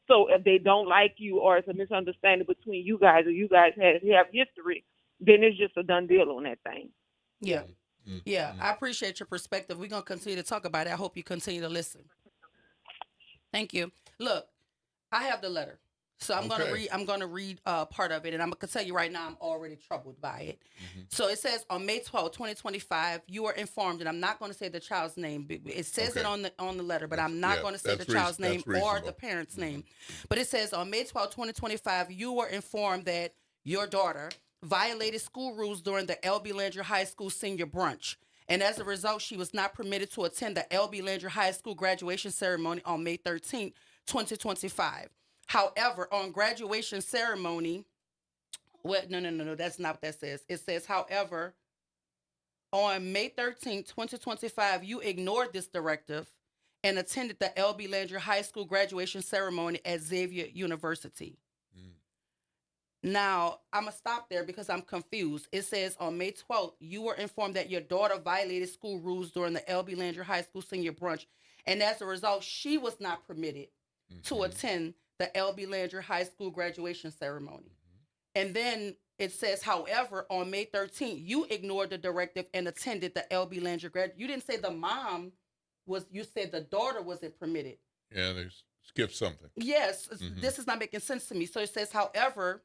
So if they don't like you or it's a misunderstanding between you guys or you guys have history, then it's just a done deal on that thing. Yeah. Yeah. I appreciate your perspective. We're going to continue to talk about it. I hope you continue to listen. Thank you. Look, I have the letter. So I'm going to read part of it, and I'm going to tell you right now I'm already troubled by it. So it says on May 12, 2025, you are informed, and I'm not going to say the child's name. It says it on the letter, but I'm not going to say the child's name or the parent's name. But it says on May 12, 2025, you were informed that your daughter violated school rules during the L.B. Landry High School senior brunch. And as a result, she was not permitted to attend the L.B. Landry High School graduation ceremony on May 13, 2025. However, on graduation ceremony, no, that's not what that says. It says, however, on May 13, 2025, you ignored this directive and attended the L.B. Landry High School graduation ceremony at Xavier University. Now, I'm going to stop there because I'm confused. It says on May 12th, you were informed that your daughter violated school rules during the L.B. Landry High School senior brunch. And as a result, she was not permitted to attend the L.B. Landry High School graduation ceremony. And then it says, however, on May 13th, you ignored the directive and attended the L.B. Landry graduation. You didn't say the mom was, you said the daughter wasn't permitted. Yeah, they skipped something. Yes, this is not making sense to me. So it says, however,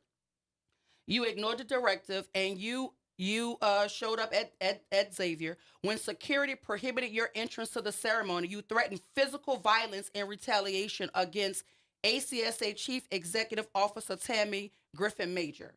you ignored the directive and you showed up at Xavier. When security prohibited your entrance to the ceremony, you threatened physical violence and retaliation against ACSA Chief Executive Officer Tammy Griffin Major.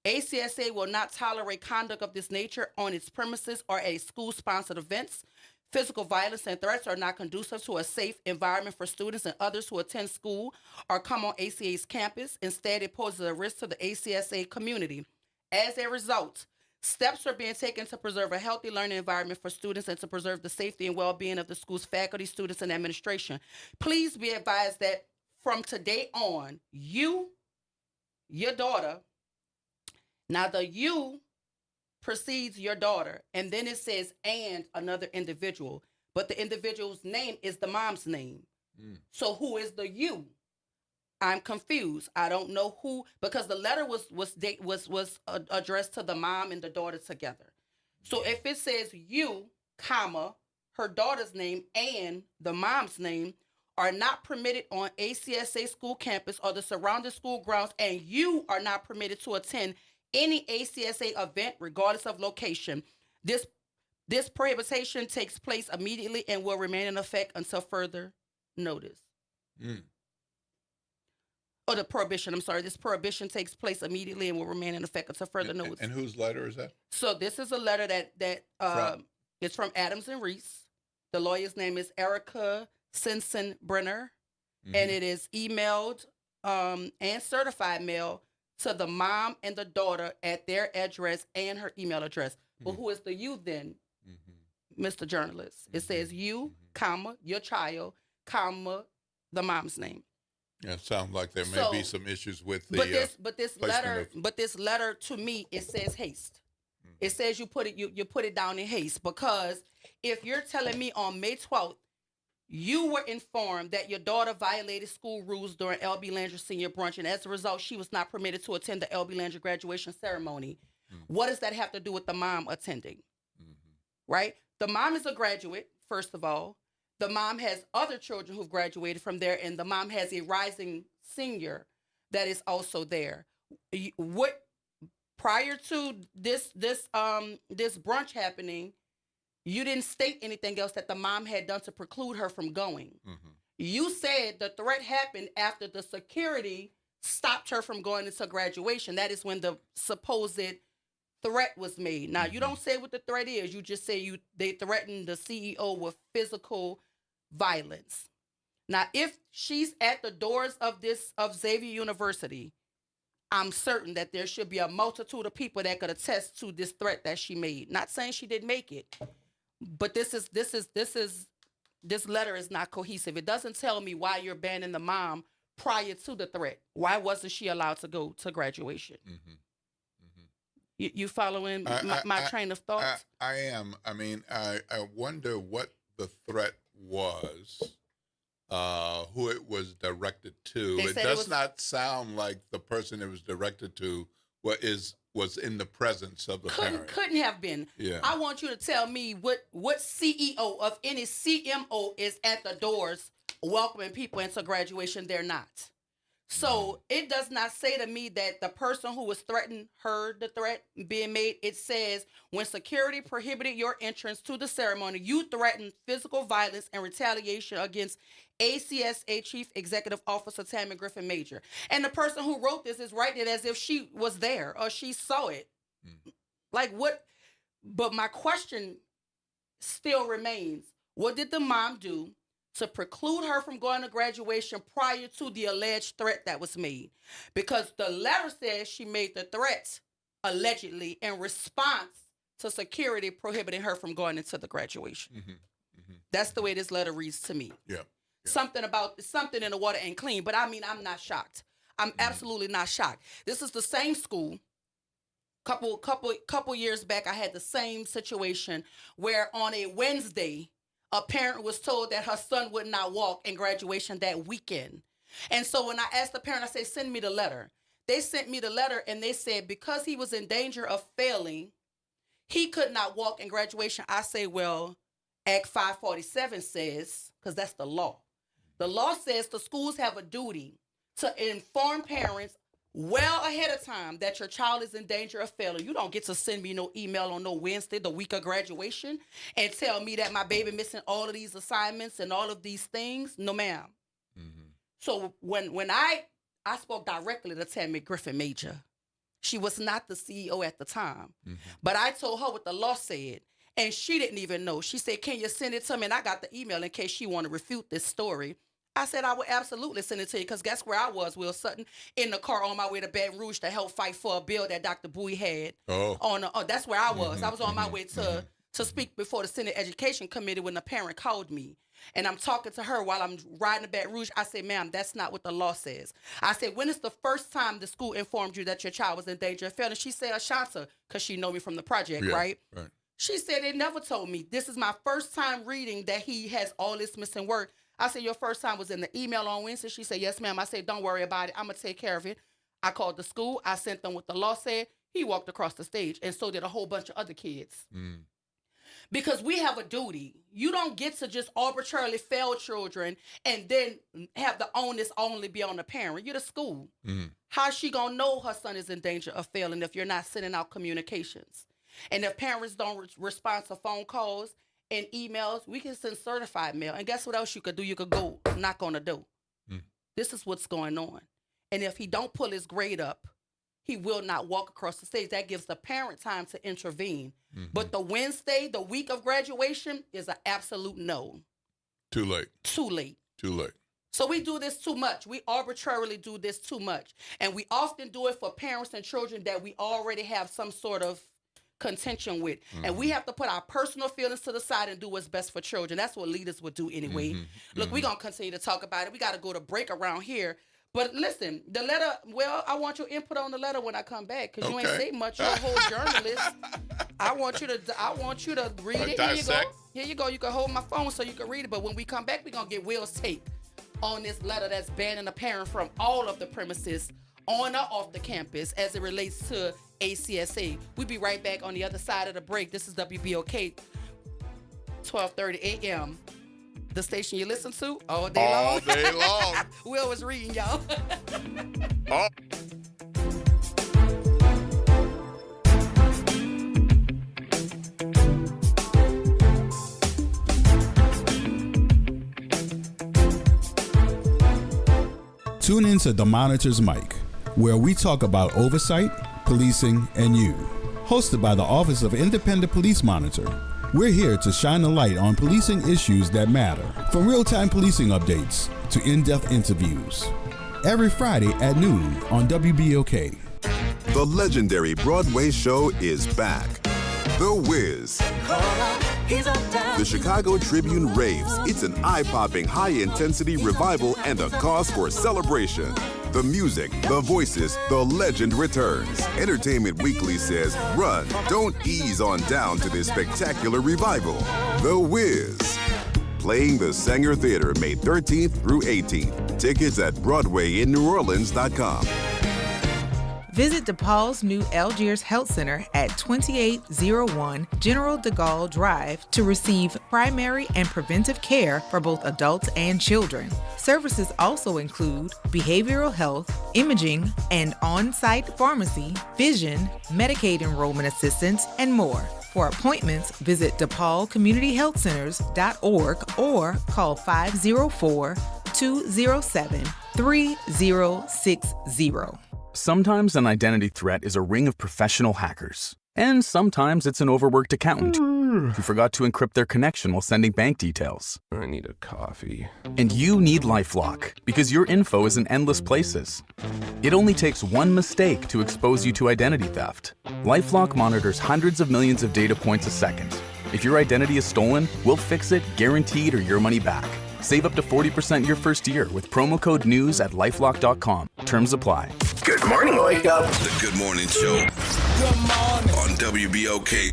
ACSA will not tolerate conduct of this nature on its premises or at school-sponsored events. Physical violence and threats are not conducive to a safe environment for students and others who attend school or come on ACA's campus. Instead, it poses a risk to the ACSA community. As a result, steps are being taken to preserve a healthy learning environment for students and to preserve the safety and well-being of the school's faculty, students, and administration. Please be advised that from today on, your daughter, now the you precedes your daughter, and then it says, and another individual, but the individual's name is the mom's name. So who is the you? I'm confused. I don't know who, because the letter was addressed to the mom and the daughter together. So if it says you, comma, her daughter's name and the mom's name are not permitted on ACSA school campus or the surrounding school grounds, and you are not permitted to attend any ACSA event regardless of location, this prohibition takes place immediately and will remain in effect until further notice. Or the prohibition, I'm sorry. This prohibition takes place immediately and will remain in effect until further notice. And whose letter is that? So this is a letter that it's from Adams and Reese. The lawyer's name is Erica Sensenbrenner, and it is emailed and certified mail to the mom and the daughter at their address and her email address. But who is the you then, Mr. Journalist? It says you, comma, your child, comma, the mom's name. Yeah, it sounds like there may be some issues with the. But this letter to me, it says haste. It says you put it down in haste, because if you're telling me on May 12th you were informed that your daughter violated school rules during L.B. Landry senior brunch, and as a result she was not permitted to attend the L.B. Landry graduation ceremony, what does that have to do with the mom attending? Right? The mom is a graduate, first of all. The mom has other children who've graduated from there, and the mom has a rising senior that is also there. What prior to this brunch happening, you didn't state anything else that the mom had done to preclude her from going. You said the threat happened after the security stopped her from going into graduation. That is when the supposed threat was made. Now, you don't say what the threat is. You just say they threatened the CEO with physical violence. Now, if she's at the doors of Xavier University, I'm certain that there should be a multitude of people that could attest to this threat that she made. Not saying she didn't make it, but this letter is not cohesive. It doesn't tell me why you're banning the mom prior to the threat. Why wasn't she allowed to go to graduation? You following my train of thought? I am. I mean, I wonder what the threat was, who it was directed to. It does not sound like the person it was directed to was in the presence of the parent. Couldn't have been. Yeah. I want you to tell me what CEO of any CMO is at the doors welcoming people into graduation. They're not. So it does not say to me that the person who was threatened heard the threat being made. It says, when security prohibited your entrance to the ceremony, you threatened physical violence and retaliation against ACSA Chief Executive Officer Tammy Griffin Major. And the person who wrote this is writing it as if she was there or she saw it. Like what? But my question still remains, what did the mom do to preclude her from going to graduation prior to the alleged threat that was made? Because the letter says she made the threat allegedly in response to security prohibiting her from going into the graduation. That's the way this letter reads to me. Yeah. Something in the water ain't clean, but I mean, I'm not shocked. I'm absolutely not shocked. This is the same school. Couple years back, I had the same situation where on a Wednesday, a parent was told that her son would not walk in graduation that weekend. And so when I asked the parent, I said, send me the letter. They sent me the letter and they said, because he was in danger of failing, he could not walk in graduation. I say, well, Act 547 says, because that's the law. The law says the schools have a duty to inform parents well ahead of time that your child is in danger of failing. You don't get to send me no email on no Wednesday, the week of graduation, and tell me that my baby missing all of these assignments and all of these things. No, ma'am. So when I spoke directly to Tammy Griffin Major, she was not the CEO at the time, but I told her what the law said, and she didn't even know. She said, can you send it to me? And I got the email in case she want to refute this story. I said, I would absolutely send it to you, because guess where I was, Will Sutton, in the car on my way to Baton Rouge to help fight for a bill that Dr. Bowie had. That's where I was. I was on my way to speak before the Senate Education Committee when the parent called me. And I'm talking to her while I'm riding to Baton Rouge. I said, ma'am, that's not what the law says. I said, when is the first time the school informed you that your child was in danger of failing? She said, Ashanta, because she know me from the project, right? She said, they never told me. This is my first time reading that he has all this missing work. I said, your first time was in the email on Wednesday? She said, yes, ma'am. I said, don't worry about it. I'm going to take care of it. I called the school. I sent them what the law said. He walked across the stage, and so did a whole bunch of other kids. Because we have a duty. You don't get to just arbitrarily fail children and then have the onus only be on the parent. You're the school. How's she going to know her son is in danger of failing if you're not sending out communications? And if parents don't respond to phone calls and emails, we can send certified mail. And guess what else you could do? You could go knock on the door. This is what's going on. And if he don't pull his grade up, he will not walk across the stage. That gives the parent time to intervene. But the Wednesday, the week of graduation, is an absolute no. Too late. Too late. Too late. So we do this too much. We arbitrarily do this too much. And we often do it for parents and children that we already have some sort of contention with. And we have to put our personal feelings to the side and do what's best for children. That's what leaders would do anyway. Look, we're going to continue to talk about it. We got to go to break around here. But listen, the letter, well, I want your input on the letter when I come back, because you ain't say much. You're a whole journalist. I want you to read it. Here you go. Here you go. You can hold my phone so you can read it. But when we come back, we're going to get Will's take on this letter that's banning a parent from all of the premises on or off the campus as it relates to ACSA. We'll be right back on the other side of the break. This is WBOK, 12:30 a.m., the station you listen to all day long. All day long. Will was reading, y'all. Oh. Tune in to The Monitor's Mic, where we talk about oversight, policing, and you. Hosted by the Office of Independent Police Monitor. We're here to shine a light on policing issues that matter, from real-time policing updates to in-depth interviews. Every Friday at noon on WBOK. The legendary Broadway show is back. The Wiz. The Chicago Tribune raves. It's an eye-popping, high-intensity revival and a cause for celebration. The music, the voices, the legend returns. Entertainment Weekly says, run, don't ease on down to this spectacular revival. The Wiz. Playing the Sanger Theater May 13th through 18th. Tickets at BroadwayInNewOrleans.com. Visit DePaul's new Algiers Health Center at 2801 General de Gaulle Drive to receive primary and preventive care for both adults and children. Services also include behavioral health, imaging, and on-site pharmacy, vision, Medicaid enrollment assistance, and more. For appointments, visit DePaulCommunityHealthCenters.org or call 504-207-3060. Sometimes an identity threat is a ring of professional hackers. And sometimes it's an overworked accountant who forgot to encrypt their connection while sending bank details. I need a coffee. And you need LifeLock, because your info is in endless places. It only takes one mistake to expose you to identity theft. LifeLock monitors hundreds of millions of data points a second. If your identity is stolen, we'll fix it, guaranteed, or your money back. Save up to 40% your first year with promo code NEWS at LifeLock.com. Terms apply. Good morning, Wake Up. The Good Morning Show. Good morning. On WBOK.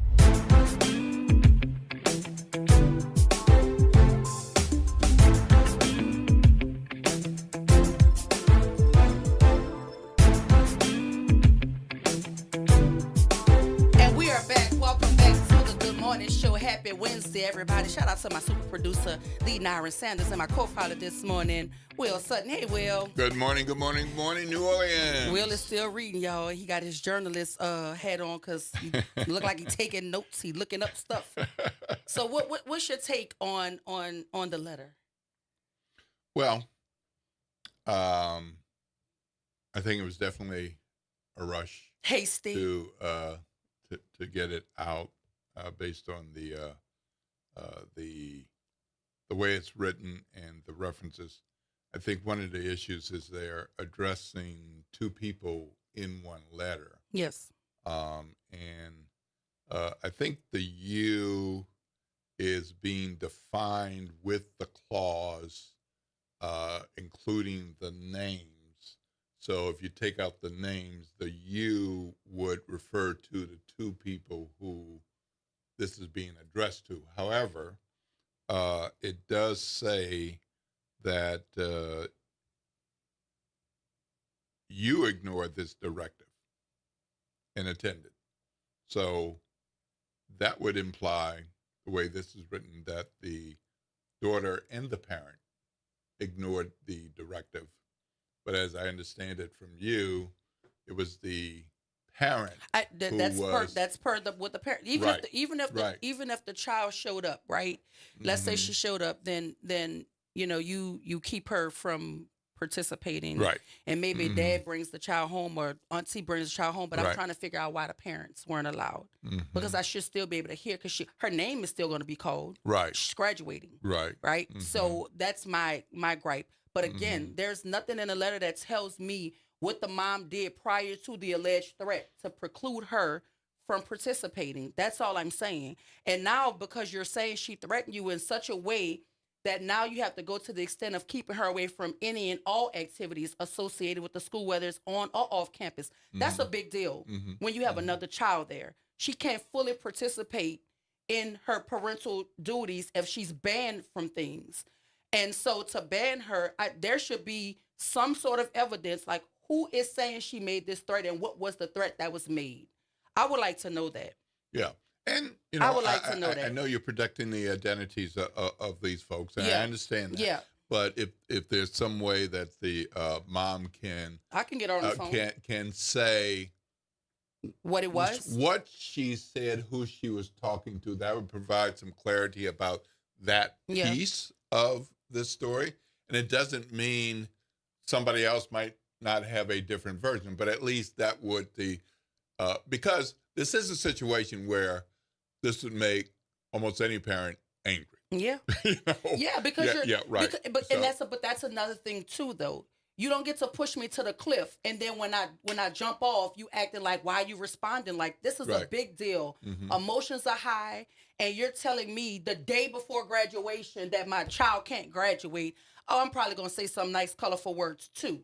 And we are back. Welcome back to the Good Morning Show. Happy Wednesday, everybody. Shout out to my super producer, Lee Nyron Sanders, and my co-pilot this morning, Will Sutton. Hey, Will. Good morning, good morning, good morning, New Orleans. Will is still reading, y'all. He got his journalist hat on because he look like he's taking notes. He looking up stuff. So what's your take on the letter? Well, I think it was definitely a rush. Hasty. To get it out based on the way it's written and the references. I think one of the issues is they're addressing two people in one letter. Yes. And I think the you is being defined with the clause, including the names. So if you take out the names, the you would refer to the two people who this is being addressed to. However, it does say that you ignored this directive and attended. So that would imply, the way this is written, that the daughter and the parent ignored the directive. But as I understand it from you, it was the parent. That's per with the parent. Even if the child showed up, right? Let's say she showed up, then you keep her from participating, right? And maybe dad brings the child home or auntie brings the child home, but I'm trying to figure out why the parents weren't allowed, because I should still be able to hear, because her name is still going to be called, right? She's graduating, right. So that's my gripe. But again, there's nothing in the letter that tells me what the mom did prior to the alleged threat to preclude her from participating. That's all I'm saying. And now, because you're saying she threatened you in such a way that now you have to go to the extent of keeping her away from any and all activities associated with the school, whether it's on or off campus, that's a big deal when you have another child there. She can't fully participate in her parental duties if she's banned from things. And so to ban her, there should be some sort of evidence, like who is saying she made this threat and what was the threat that was made. I would like to know that. Yeah. And, I would like to know that. I know you're protecting the identities of these folks, and I understand that. Yeah. But if there's some way that the mom can... I can get her on the phone. Can say... what it was? What she said, who she was talking to, that would provide some clarity about that piece of this story. And it doesn't mean somebody else might not have a different version, but at least that would because this is a situation where this would make almost any parent angry. Yeah. Yeah, because right. But that's another thing too, though. You don't get to push me to the cliff, and then when I jump off, you acting like, why are you responding? Like, this is a big deal. Emotions are high, and you're telling me the day before graduation that my child can't graduate. Oh, I'm probably gonna say some nice, colorful words too.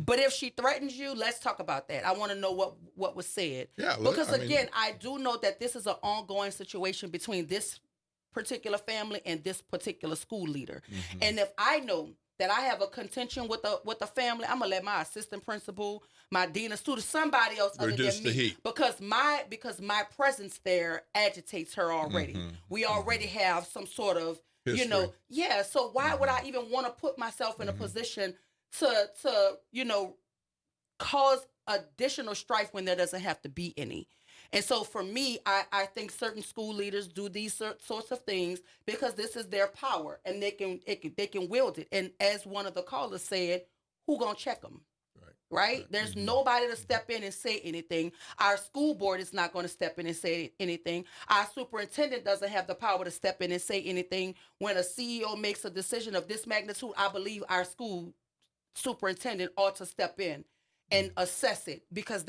But if she threatens you, let's talk about that. I want to know what was said. Yeah, because I do know that this is an ongoing situation between this particular family and this particular school leader. And if I know that I have a contention with the family, I'm gonna let my assistant principal, my dean of students, somebody else reduce other than me, because my presence there agitates her already. We already have some sort of history. So why would I even want to put myself in a position to cause additional strife when there doesn't have to be any? And so for me, I think certain school leaders do these sorts of things because this is their power, and they can wield it. And as one of the callers said, who gonna check them? Right? There's nobody to step in and say anything. Our school board is not going to step in and say anything. Our superintendent doesn't have the power to step in and say anything. When a CEO makes a decision of this magnitude, I believe our school superintendent ought to step in and assess it, because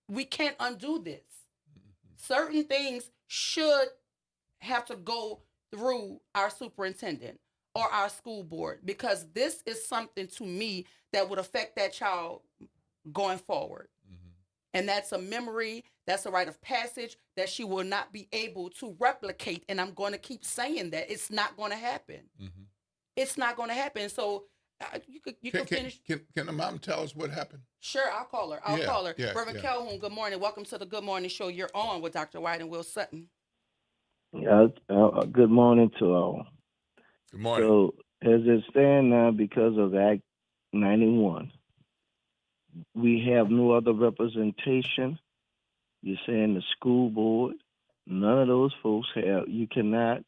we can't undo this. Certain things should have to go through our superintendent or our school board, because this is something to me that would affect that child going forward. And that's a memory, that's a rite of passage that she will not be able to replicate. And I'm going to keep saying that it's not going to happen. It's not going to happen. So you can finish. Can the mom tell us what happened? Sure, I'll call her. Reverend Calhoun, good morning. Welcome to the Good Morning Show. You're on with Dr. White and Will Sutton. Good morning to all. Good morning. So as it stands now, because of Act 91, we have no other representation. You're saying the school board, none of those folks you cannot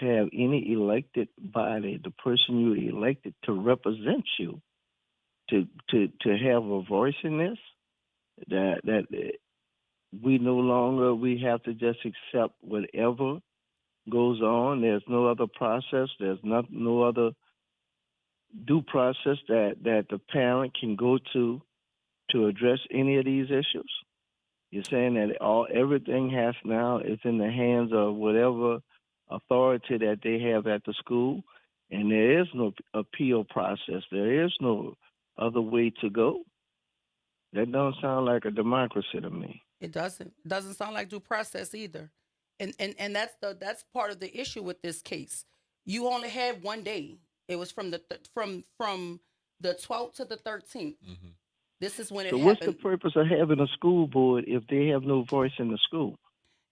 have any elected body, the person you elected to represent you, to have a voice in this, that we no longer, we have to just accept whatever goes on. There's no other process. There's no other due process that the parent can go to address any of these issues. You're saying that everything is in the hands of whatever authority that they have at the school, and there is no appeal process. There is no other way to go. That don't sound like a democracy to me. It doesn't. It doesn't sound like due process either. And that's part of the issue with this case. You only had one day. It was from the from the 12th to the 13th. Mm-hmm. This is when it So happened. what's the purpose of having a school board if they have no voice in the school?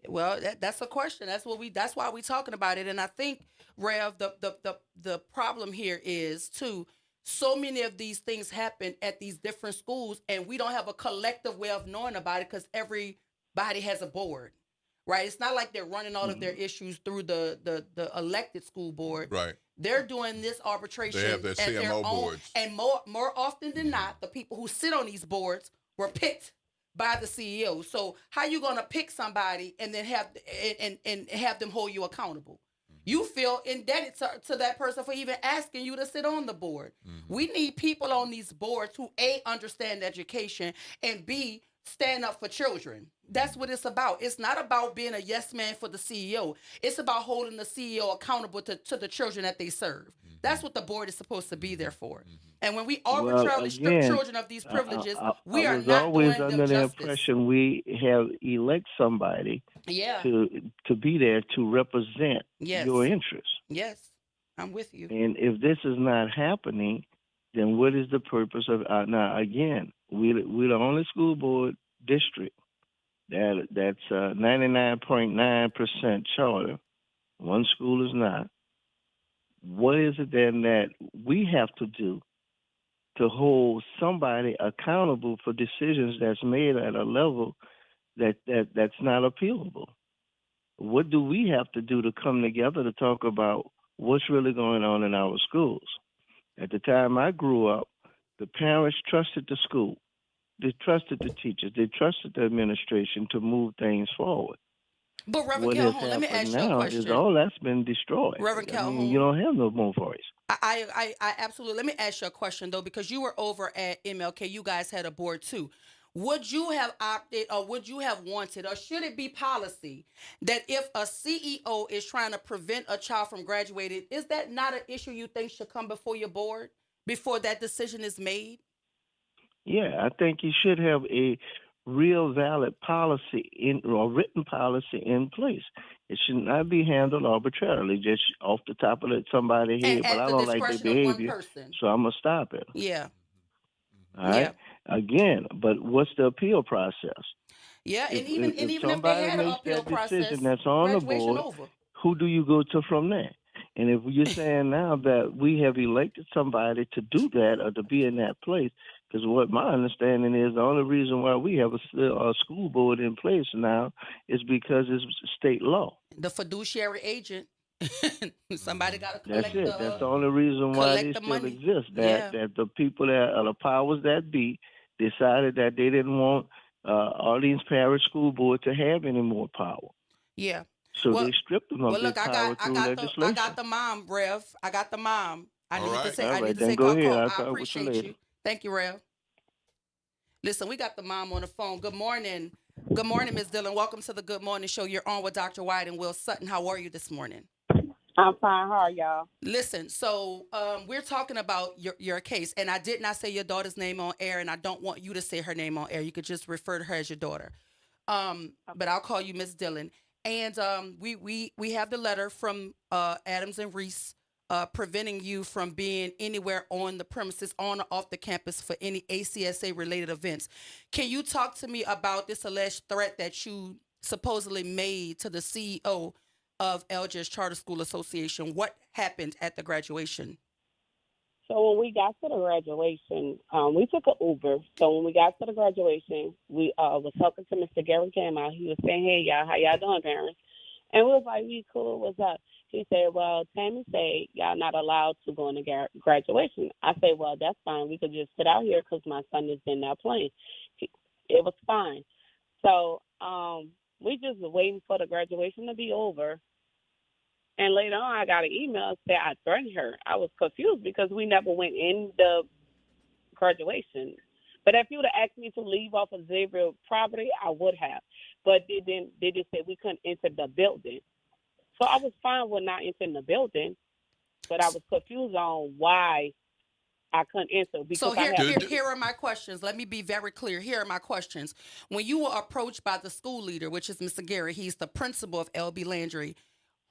Well, that's a question. That's why we're talking about it. And I think, Rev, the problem here is too, so many of these things happen at these different schools, and we don't have a collective way of knowing about it because everybody has a board, right? It's not like they're running all of their issues through the elected school board. Right. They're doing this arbitration They have their at their CMO own, boards. and more often than not, the people who sit on these boards were picked by the CEO. So how you gonna pick somebody and then have them hold you accountable? You feel indebted to that person for even asking you to sit on the board. Mm-hmm. We need people on these boards who A, understand education, and B, stand up for children. That's what it's about. It's not about being a yes man for the CEO. It's about holding the CEO accountable to the children that they serve. Mm-hmm. That's what the board is supposed to be there for. Mm-hmm. And when we arbitrarily strip children of these privileges, we are not doing them justice. I was always under the impression we have elect somebody to be there to represent your interests. Yes, I'm with you. And if this is not happening, then what is the purpose of now? Again, we're the only school board district that's 99.9% charter. One school is not. What is it then that we have to do to hold somebody accountable for decisions that's made at a level that's not appealable? What do we have to do to come together to talk about what's really going on in our schools? At the time I grew up, the parents trusted the school. They trusted the teachers. They trusted the administration to move things forward. But Reverend Calhoun, let me ask you a question. Is all that's been destroyed. Reverend Calhoun, you don't have no more voice. I absolutely. Let me ask you a question though, because you were over at MLK. You guys had a board too. Would you have opted, or would you have wanted, or should it be policy that if a CEO is trying to prevent a child from graduating, is that not an issue you think should come before your board before that decision is made? Yeah, I think you should have a real valid policy or written policy in place. It should not be handled arbitrarily, just off the top of somebody's head. But I don't like their behavior, so I'm gonna stop it. Yeah. All right. Yeah. Again, but what's the appeal process? Yeah, and even if they had an appeal process, that's on the board, who do you go to from there? And if you're saying now that we have elected somebody to do that or to be in that place, because what my understanding is, the only reason why we have a school board in place now is because it's state law. The fiduciary agent. Somebody got to collect. That's it. That's the only reason why they still exist. That the people that are the powers that be decided that they didn't want Orleans Parish School Board to have any more power. Yeah. So they stripped them of their power through legislation. I got the mom, Rev. I got the mom. I need to say, go ahead. I appreciate you. Thank you, Rev. Listen, we got the mom on the phone. Good morning. Good morning, Ms. Dillon. Welcome to the Good Morning Show. You're on with Dr. White and Will Sutton. How are you this morning? I'm fine. How are y'all? Listen, so we're talking about your case, and I did not say your daughter's name on air, and I don't want you to say her name on air. You could just refer to her as your daughter. But I'll call you Ms. Dillon. And we have the letter from Adams and Reese preventing you from being anywhere on the premises, on or off the campus for any ACSA-related events. Can you talk to me about this alleged threat that you supposedly made to the CEO of Algiers Charter School Association? What happened at the graduation? So when we got to the graduation, we took an Uber. So when we got to the graduation, we was talking to Mr. Gary came out. He was saying, "Hey, y'all, how y'all doing, parents?" And we was like, "We cool, what's up?" He said, "Well, Tammy said y'all not allowed to go in the graduation." I said, "Well, that's fine. We could just sit out here because my son is in that plane." It was fine. So we just were waiting for the graduation to be over. And later on, I got an email that I threatened her. I was confused because we never went in the graduation. But if you would have asked me to leave off of Xavier property, I would have. But they just said we couldn't enter the building. So I was fine with not entering the building, but I was confused on why I couldn't enter. Because here are my questions. Let me be very clear. Here are my questions. When you were approached by the school leader, which is Mr. Gary, he's the principal of LB Landry,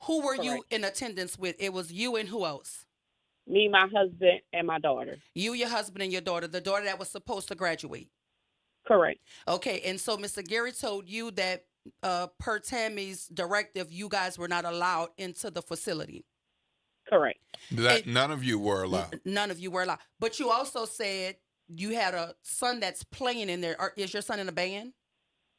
who were you in attendance with? It was you and who else? Me, my husband, and my daughter. You, your husband, and your daughter. The daughter that was supposed to graduate. Correct. Okay, and so Mr. Gary told you that per Tammy's directive, you guys were not allowed into the facility. Correct. None of you were allowed. None of you were allowed. But you also said you had a son that's playing in there. Is your son in a band?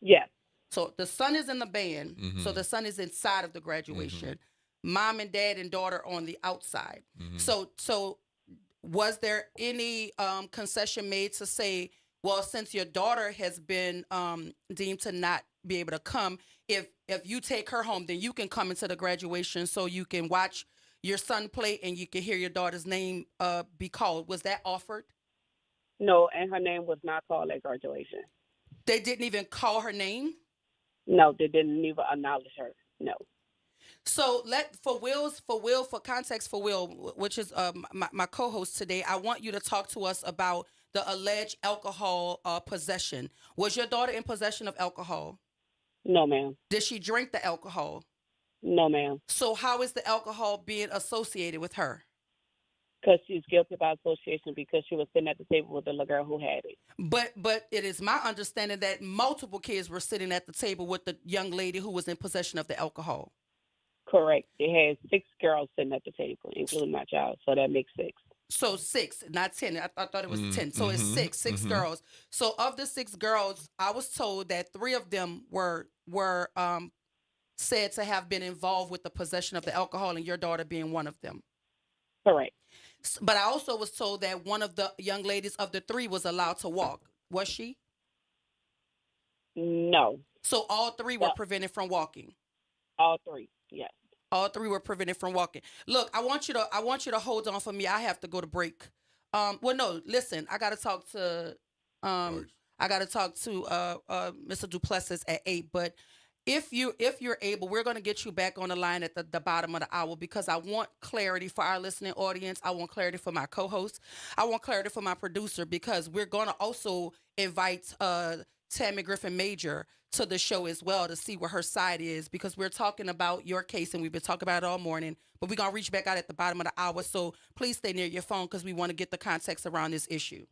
Yes. So the son is in the band. Mm-hmm. So the son is inside of the graduation. Mm-hmm. Mom and dad and daughter on the outside. Mm-hmm. So was there any concession made to say, well, since your daughter has been deemed to not be able to come, if you take her home, then you can come into the graduation so you can watch your son play and you can hear your daughter's name be called. Was that offered? No, and her name was not called at graduation. They didn't even call her name? No, they didn't even acknowledge her. No. So for context for Will, which is my co-host today, I want you to talk to us about the alleged alcohol possession. Was your daughter in possession of alcohol? No, ma'am. Did she drink the alcohol? No, ma'am. So how is the alcohol being associated with her? Because she's guilty by association because she was sitting at the table with the little girl who had it. But it is my understanding that multiple kids were sitting at the table with the young lady who was in possession of the alcohol. Correct. They had 6 girls sitting at the table, including my child. So that makes 6. So 6, not 10. I thought it was 10. So it's 6 girls. So of the 6 girls, I was told that 3 of them were said to have been involved with the possession of the alcohol, and your daughter being one of them. Correct. But I also was told that one of the young ladies of the 3 was allowed to walk. Was she? No. So all 3 were prevented from walking. All 3, yes. All 3 were prevented from walking. Look, I want you to hold on for me. I have to go to break. Well, no, listen. I got to talk to Mr. Duplessis at 8. But if you're able, we're going to get you back on the line at the bottom of the hour because I want clarity for our listening audience. I want clarity for my co-host. I want clarity for my producer because we're going to also invite Tammy Griffin Major to the show as well to see where her side is because we're talking about your case and we've been talking about it all morning, but we're going to reach back out at the bottom of the hour. So please stay near your phone because we want to get the context around this issue.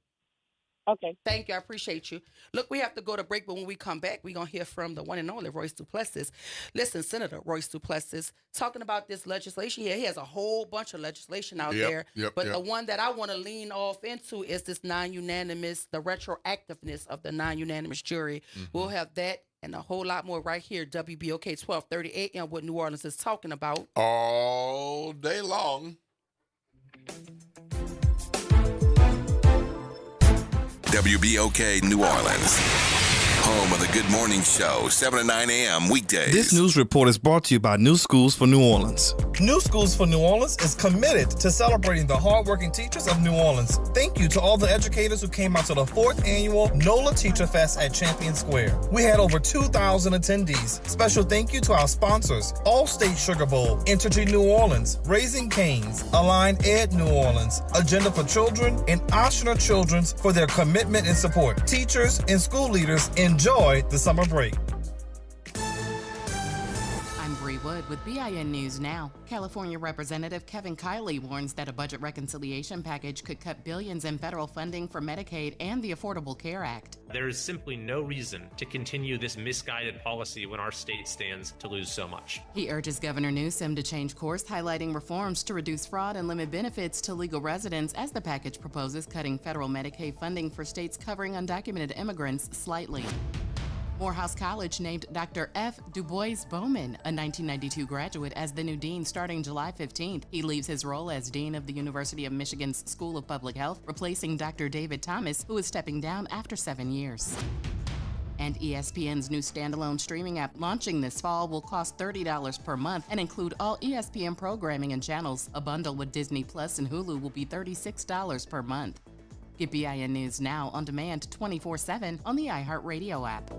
Okay. Thank you. I appreciate you. Look, we have to go to break, but when we come back, we're going to hear from the one and only Royce Duplessis. Listen, Senator Royce Duplessis, talking about this legislation here. He has a whole bunch of legislation out there. But the one that I want to lean off into is this non-unanimous, the retroactiveness of the non-unanimous jury. Mm-hmm. We'll have that and a whole lot more right here, WBOK 1230 AM, what New Orleans is talking about. All day long. WBOK New Orleans, home of the Good Morning Show, 7 to 9 a.m. weekdays. This news report is brought to you by New Schools for New Orleans. New Schools for New Orleans is committed to celebrating the hardworking teachers of New Orleans. Thank you to all the educators who came out to the 4th annual NOLA Teacher Fest at Champion Square. We had over 2,000 attendees. Special thank you to our sponsors, Allstate Sugar Bowl, Entergy New Orleans, Raising Cane's, Align Ed New Orleans, Agenda for Children, and Oshner Children's for their commitment and support. Teachers and school leaders, enjoy the summer break. Wood with BIN News Now. California Representative Kevin Kiley warns that a budget reconciliation package could cut billions in federal funding for Medicaid and the Affordable Care Act. There is simply no reason to continue this misguided policy when our state stands to lose so much. He urges Governor Newsom to change course, highlighting reforms to reduce fraud and limit benefits to legal residents as the package proposes cutting federal Medicaid funding for states covering undocumented immigrants slightly. Morehouse College named Dr. F. Du Bois Bowman, a 1992 graduate, as the new dean starting July 15th. He leaves his role as dean of the University of Michigan's School of Public Health, replacing Dr. David Thomas, who is stepping down after 7 years. And ESPN's new standalone streaming app launching this fall will cost $30 per month and include all ESPN programming and channels. A bundle with Disney Plus and Hulu will be $36 per month. Get BIN News Now on demand 24/7 on the iHeartRadio app.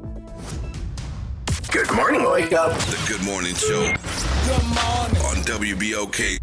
Good morning, Wake Up. The Good Morning Show. Good morning. On WBOK.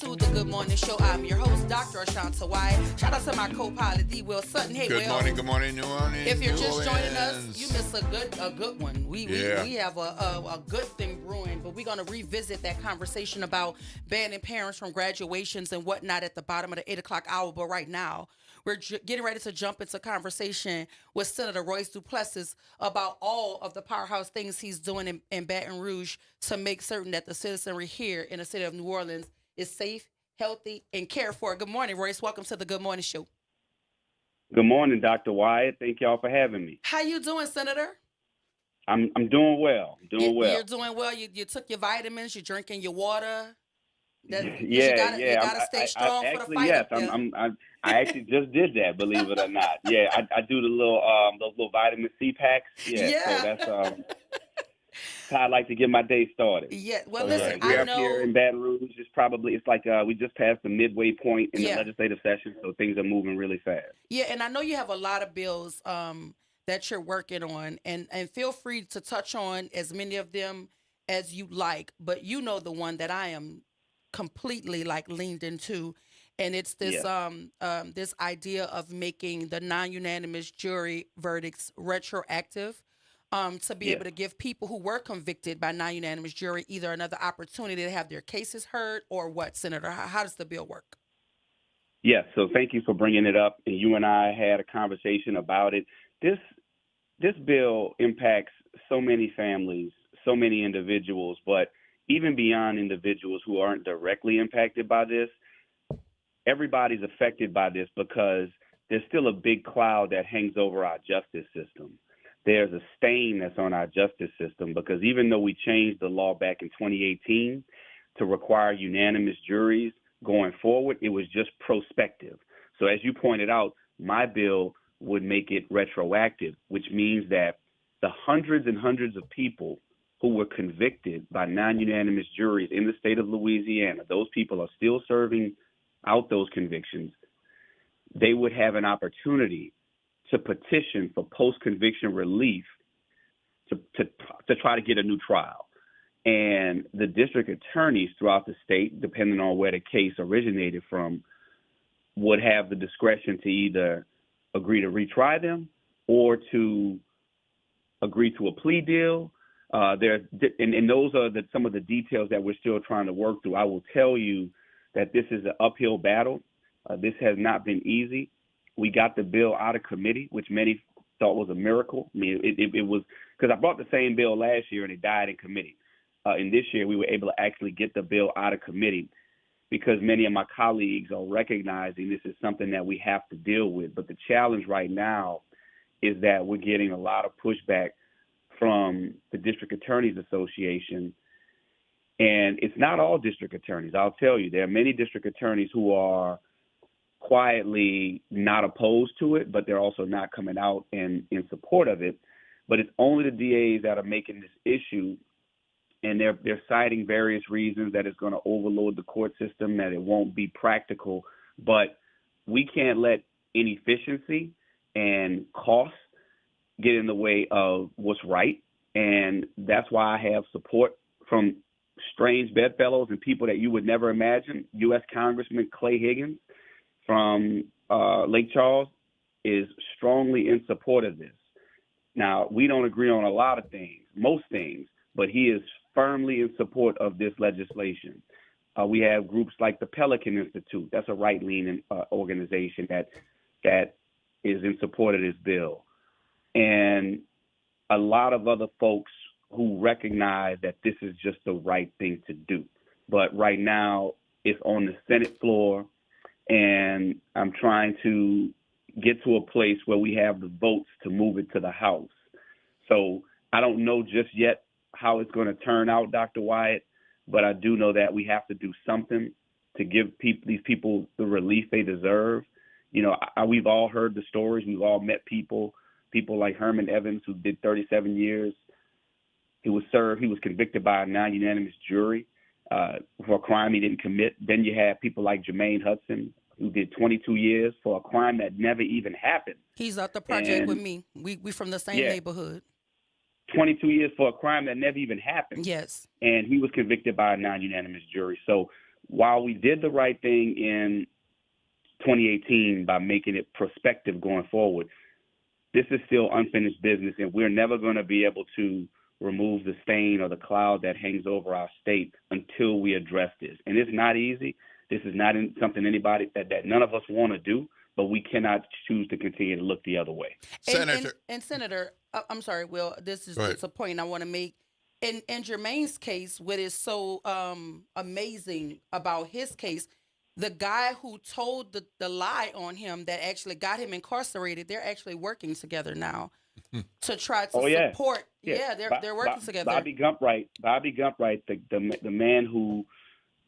to the Good Morning Show. I'm your host, Dr. Ashanta Wyatt. Shout out to my co-pilot, D. Will Sutton. Hey, good morning, New Orleans. If you're just joining us, you missed a good one. We have a good thing brewing, but we're going to revisit that conversation about banning parents from graduations and whatnot at the bottom of the 8 o'clock hour. But right now, we're getting ready to jump into conversation with Senator Royce Duplessis about all of the powerhouse things he's doing in Baton Rouge to make certain that the citizenry here in the city of New Orleans is safe, healthy, and cared for. Good morning, Royce. Welcome to the Good Morning Show. Good morning, Dr. Wyatt. Thank y'all for having me. How you doing, Senator? I'm doing well. You're doing well. You took your vitamins. You're drinking your water. You gotta stay strong for the fight. Yes, I actually just did that. Believe it or not. Yeah, I do the little those little vitamin C packs. Yeah. So that's how I like to get my day started. Yeah. Well, so, listen, we're I know up here in Baton Rouge. It's like we just passed the midway point in the legislative session, so things are moving really fast. Yeah, and I know you have a lot of bills that you're working on, and feel free to touch on as many of them as you like. But you know the one that I am completely leaned into, and it's this this idea of making the non-unanimous jury verdicts retroactive, to be able to give people who were convicted by non-unanimous jury either another opportunity to have their cases heard or what, Senator? How does the bill work? Yes, so thank you for bringing it up, and you and I had a conversation about it. This bill impacts so many families, so many individuals, but even beyond individuals who aren't directly impacted by this, everybody's affected by this because there's still a big cloud that hangs over our justice system. There's a stain that's on our justice system because even though we changed the law back in 2018 to require unanimous juries going forward, it was just prospective. So as you pointed out, my bill would make it retroactive, which means that the hundreds and hundreds of people who were convicted by non-unanimous juries in the state of Louisiana, those people are still serving out those convictions. They would have an opportunity to petition for post-conviction relief to try to get a new trial. And the district attorneys throughout the state, depending on where the case originated from, would have the discretion to either agree to retry them or to agree to a plea deal. And those are some of the details that we're still trying to work through. I will tell you that this is an uphill battle. This has not been easy. We got the bill out of committee, which many thought was a miracle. I mean, it was because I brought the same bill last year and it died in committee. And this year we were able to actually get the bill out of committee because many of my colleagues are recognizing this is something that we have to deal with. But the challenge right now is that we're getting a lot of pushback from the District Attorneys Association. And it's not all district attorneys. I'll tell you, there are many district attorneys who are quietly not opposed to it, but they're also not coming out in support of it. But it's only the DAs that are making this issue, and they're citing various reasons that it's going to overload the court system, that it won't be practical. But we can't let inefficiency and cost get in the way of what's right. And that's why I have support from strange bedfellows and people that you would never imagine. U.S. Congressman Clay Higgins from Lake Charles is strongly in support of this. Now, we don't agree on a lot of things, most things, but he is firmly in support of this legislation. We have groups like the Pelican Institute. That's a right-leaning organization that is in support of this bill. And a lot of other folks who recognize that this is just the right thing to do. But right now, it's on the Senate floor, and I'm trying to get to a place where we have the votes to move it to the House. So I don't know just yet how it's going to turn out, Dr. Wyatt, but I do know that we have to do something to give these people the relief they deserve. You know, we've all heard the stories. We've all met people like Herman Evans, who did 37 years. He was convicted by a non-unanimous jury for a crime he didn't commit. Then you have people like Jermaine Hudson, who did 22 years for a crime that never even happened. He's out the project with me. We from the same neighborhood. 22 years for a crime that never even happened. Yes. And he was convicted by a non-unanimous jury. So while we did the right thing in 2018 by making it prospective going forward, this is still unfinished business, and we're never going to be able to remove the stain or the cloud that hangs over our state until we address this. And it's not easy. This is not something anybody that none of us want to do, but we cannot choose to continue to look the other way. Senator, I'm sorry, Will, this is just a point I want to make. In Jermaine's case, what is so amazing about his case, the guy who told the lie on him that actually got him incarcerated, they're actually working together now to try to support. Yeah, they're working together. Bobby Gumpright, the man who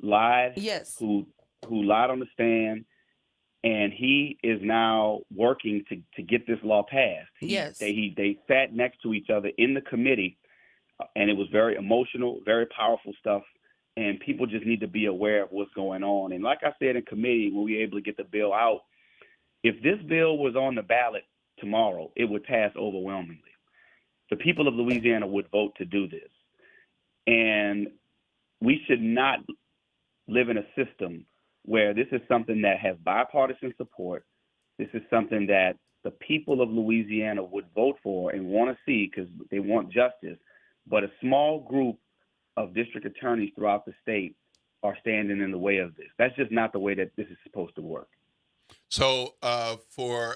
lied, who lied on the stand, and he is now working to get this law passed. They sat next to each other in the committee, and it was very emotional, very powerful stuff. And people just need to be aware of what's going on. And like I said in committee, when we were able to get the bill out, if this bill was on the ballot tomorrow, it would pass overwhelmingly. The people of Louisiana would vote to do this. And we should not live in a system where this is something that has bipartisan support. This is something that the people of Louisiana would vote for and want to see because they want justice. But a small group of district attorneys throughout the state are standing in the way of this. That's just not the way that this is supposed to work. So for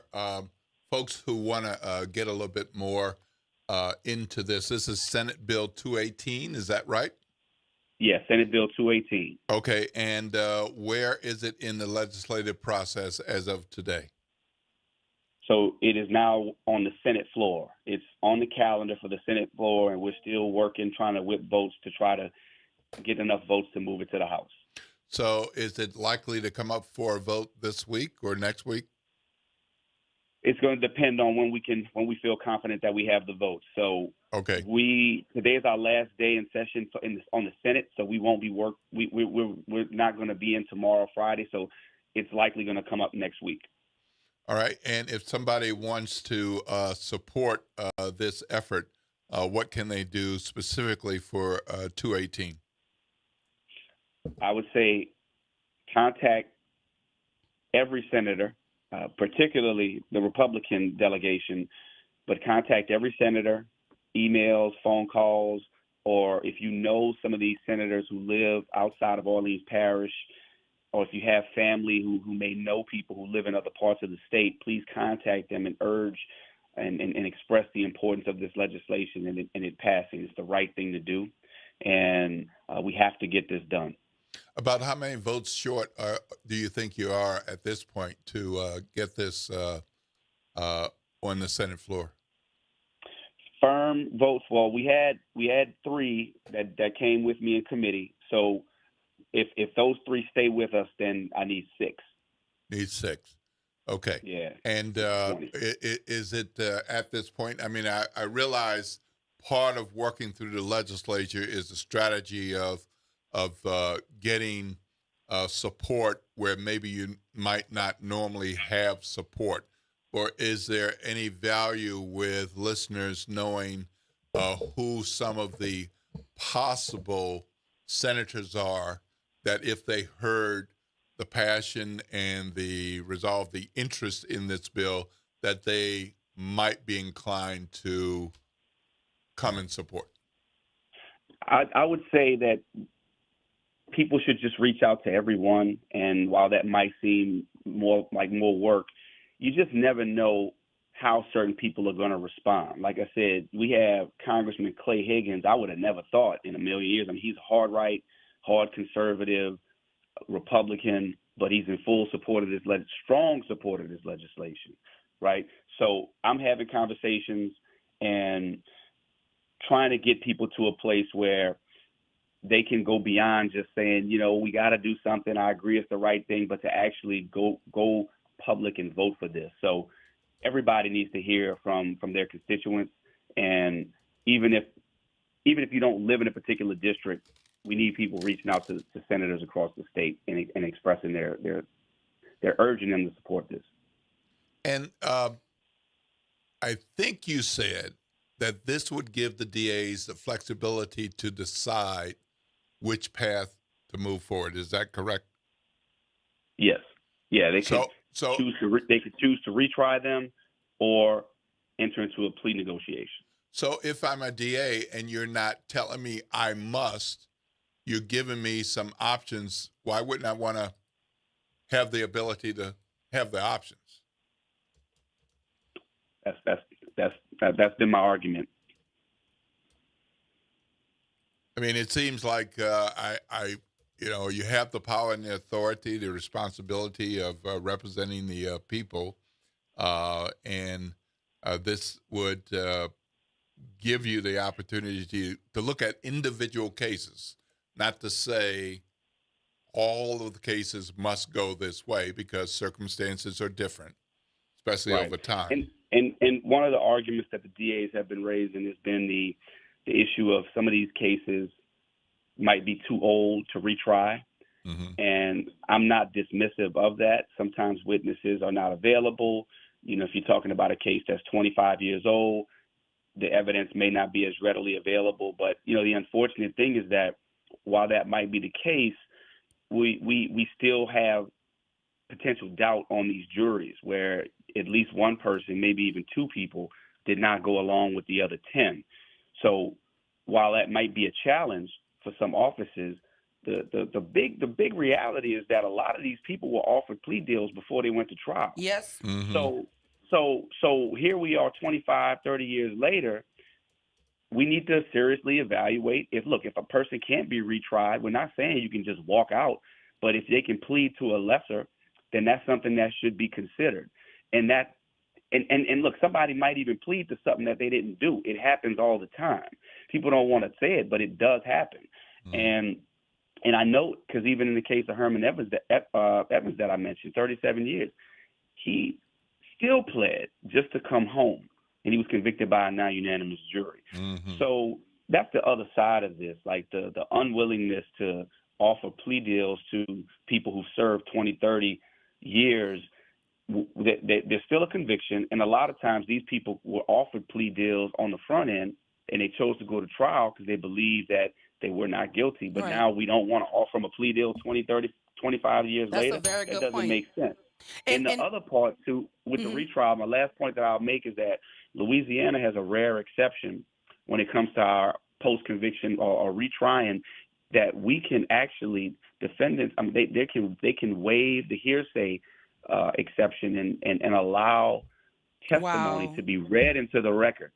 folks who want to get a little bit more into this is Senate Bill 218, is that right? Yes, Senate Bill 218. Okay, and where is it in the legislative process as of today? So it is now on the Senate floor. It's on the calendar for the Senate floor, and we're still working, trying to whip votes to try to get enough votes to move it to the House. So is it likely to come up for a vote this week or next week? It's going to depend on when we feel confident that we have the votes. So today is our last day in session on the Senate, so we won't be we're not going to be in tomorrow, Friday. So it's likely going to come up next week. All right. And if somebody wants to support this effort, what can they do specifically for 218? I would say contact every senator, particularly the Republican delegation, but contact every senator, emails, phone calls, or if you know some of these senators who live outside of Orleans Parish, or if you have family who may know people who live in other parts of the state, please contact them and urge and express the importance of this legislation and it passing. It's the right thing to do, and we have to get this done. About how many votes short do you think you are at this point to get this on the Senate floor? Firm votes. Well, we had 3 that came with me in committee. So if those 3 stay with us, then I need 6. Need 6. Okay. Yeah. And is it at this point? I mean, I realize part of working through the legislature is the strategy of getting support where maybe you might not normally have support. Or is there any value with listeners knowing who some of the possible senators are that if they heard the passion and the resolve, the interest in this bill, that they might be inclined to come and support? I would say that people should just reach out to everyone. And while that might seem more work, you just never know how certain people are going to respond. Like I said, we have Congressman Clay Higgins. I would have never thought in a million years. I mean, he's hard right, hard conservative, Republican, but he's in full support of this, strong support of this legislation, right? So I'm having conversations and trying to get people to a place where they can go beyond just saying, we got to do something. I agree it's the right thing, but to actually go public and vote for this. So everybody needs to hear from their constituents. And even if you don't live in a particular district, we need people reaching out to senators across the state and expressing they're urging them to support this. And I think you said that this would give the DAs the flexibility to decide which path to move forward. Is that correct? Yes. Yeah, they could choose to retry them or enter into a plea negotiation. So if I'm a DA and you're not telling me I must, you're giving me some options. Why wouldn't I want to have the ability to have the options? That's been my argument. I mean, it seems like you have the power and the authority, the responsibility of representing the people, and this would give you the opportunity to look at individual cases, not to say all of the cases must go this way because circumstances are different, especially over time. And one of the arguments that the DAs have been raising has been the issue of some of these cases might be too old to retry. Mm-hmm. And I'm not dismissive of that. Sometimes witnesses are not available. If you're talking about a case that's 25 years old, the evidence may not be as readily available. But, the unfortunate thing is that while that might be the case, we still have potential doubt on these juries where at least one person, maybe even two people, did not go along with the other 10. So while that might be a challenge for some offices, the big reality is that a lot of these people were offered plea deals before they went to trial. Yes. Mm-hmm. So here we are 25, 30 years later. We need to seriously evaluate if a person can't be retried, we're not saying you can just walk out, but if they can plead to a lesser, then that's something that should be considered. And look, somebody might even plead to something that they didn't do. It happens all the time. People don't want to say it, but it does happen. Mm. And I know, because even in the case of Herman Evans that I mentioned, 37 years, he still pled just to come home, and he was convicted by a non-unanimous jury. Mm-hmm. So that's the other side of this, like the unwillingness to offer plea deals to people who served 20, 30 years. There's still a conviction, and a lot of times these people were offered plea deals on the front end, and they chose to go to trial because they believed that they were not guilty. But now we don't want to offer them a plea deal 20, 30, 25 years later. That's a very good point. That doesn't make sense. And the other part, too, with the retrial, my last point that I'll make is that Louisiana has a rare exception when it comes to our post-conviction or retrying, that we can actually, defendants, they can waive the hearsay exception and allow testimony to be read into the record.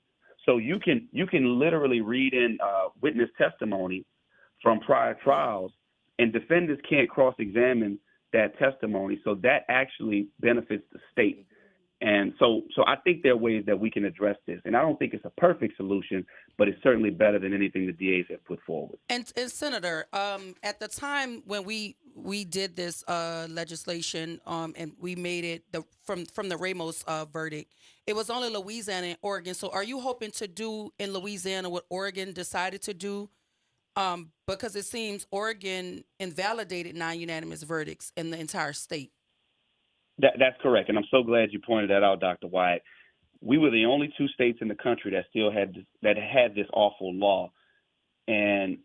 So you can literally read in witness testimony from prior trials, and defendants can't cross-examine that testimony. So that actually benefits the state. And so I think there are ways that we can address this. And I don't think it's a perfect solution, but it's certainly better than anything the DAs have put forward. And Senator, at the time when we did this legislation and we made it from the Ramos verdict, it was only Louisiana and Oregon. So are you hoping to do in Louisiana what Oregon decided to do? Because it seems Oregon invalidated non-unanimous verdicts in the entire state. That's correct, and I'm so glad you pointed that out, Dr. Wyatt. We were the only two states in the country that still had this awful law, and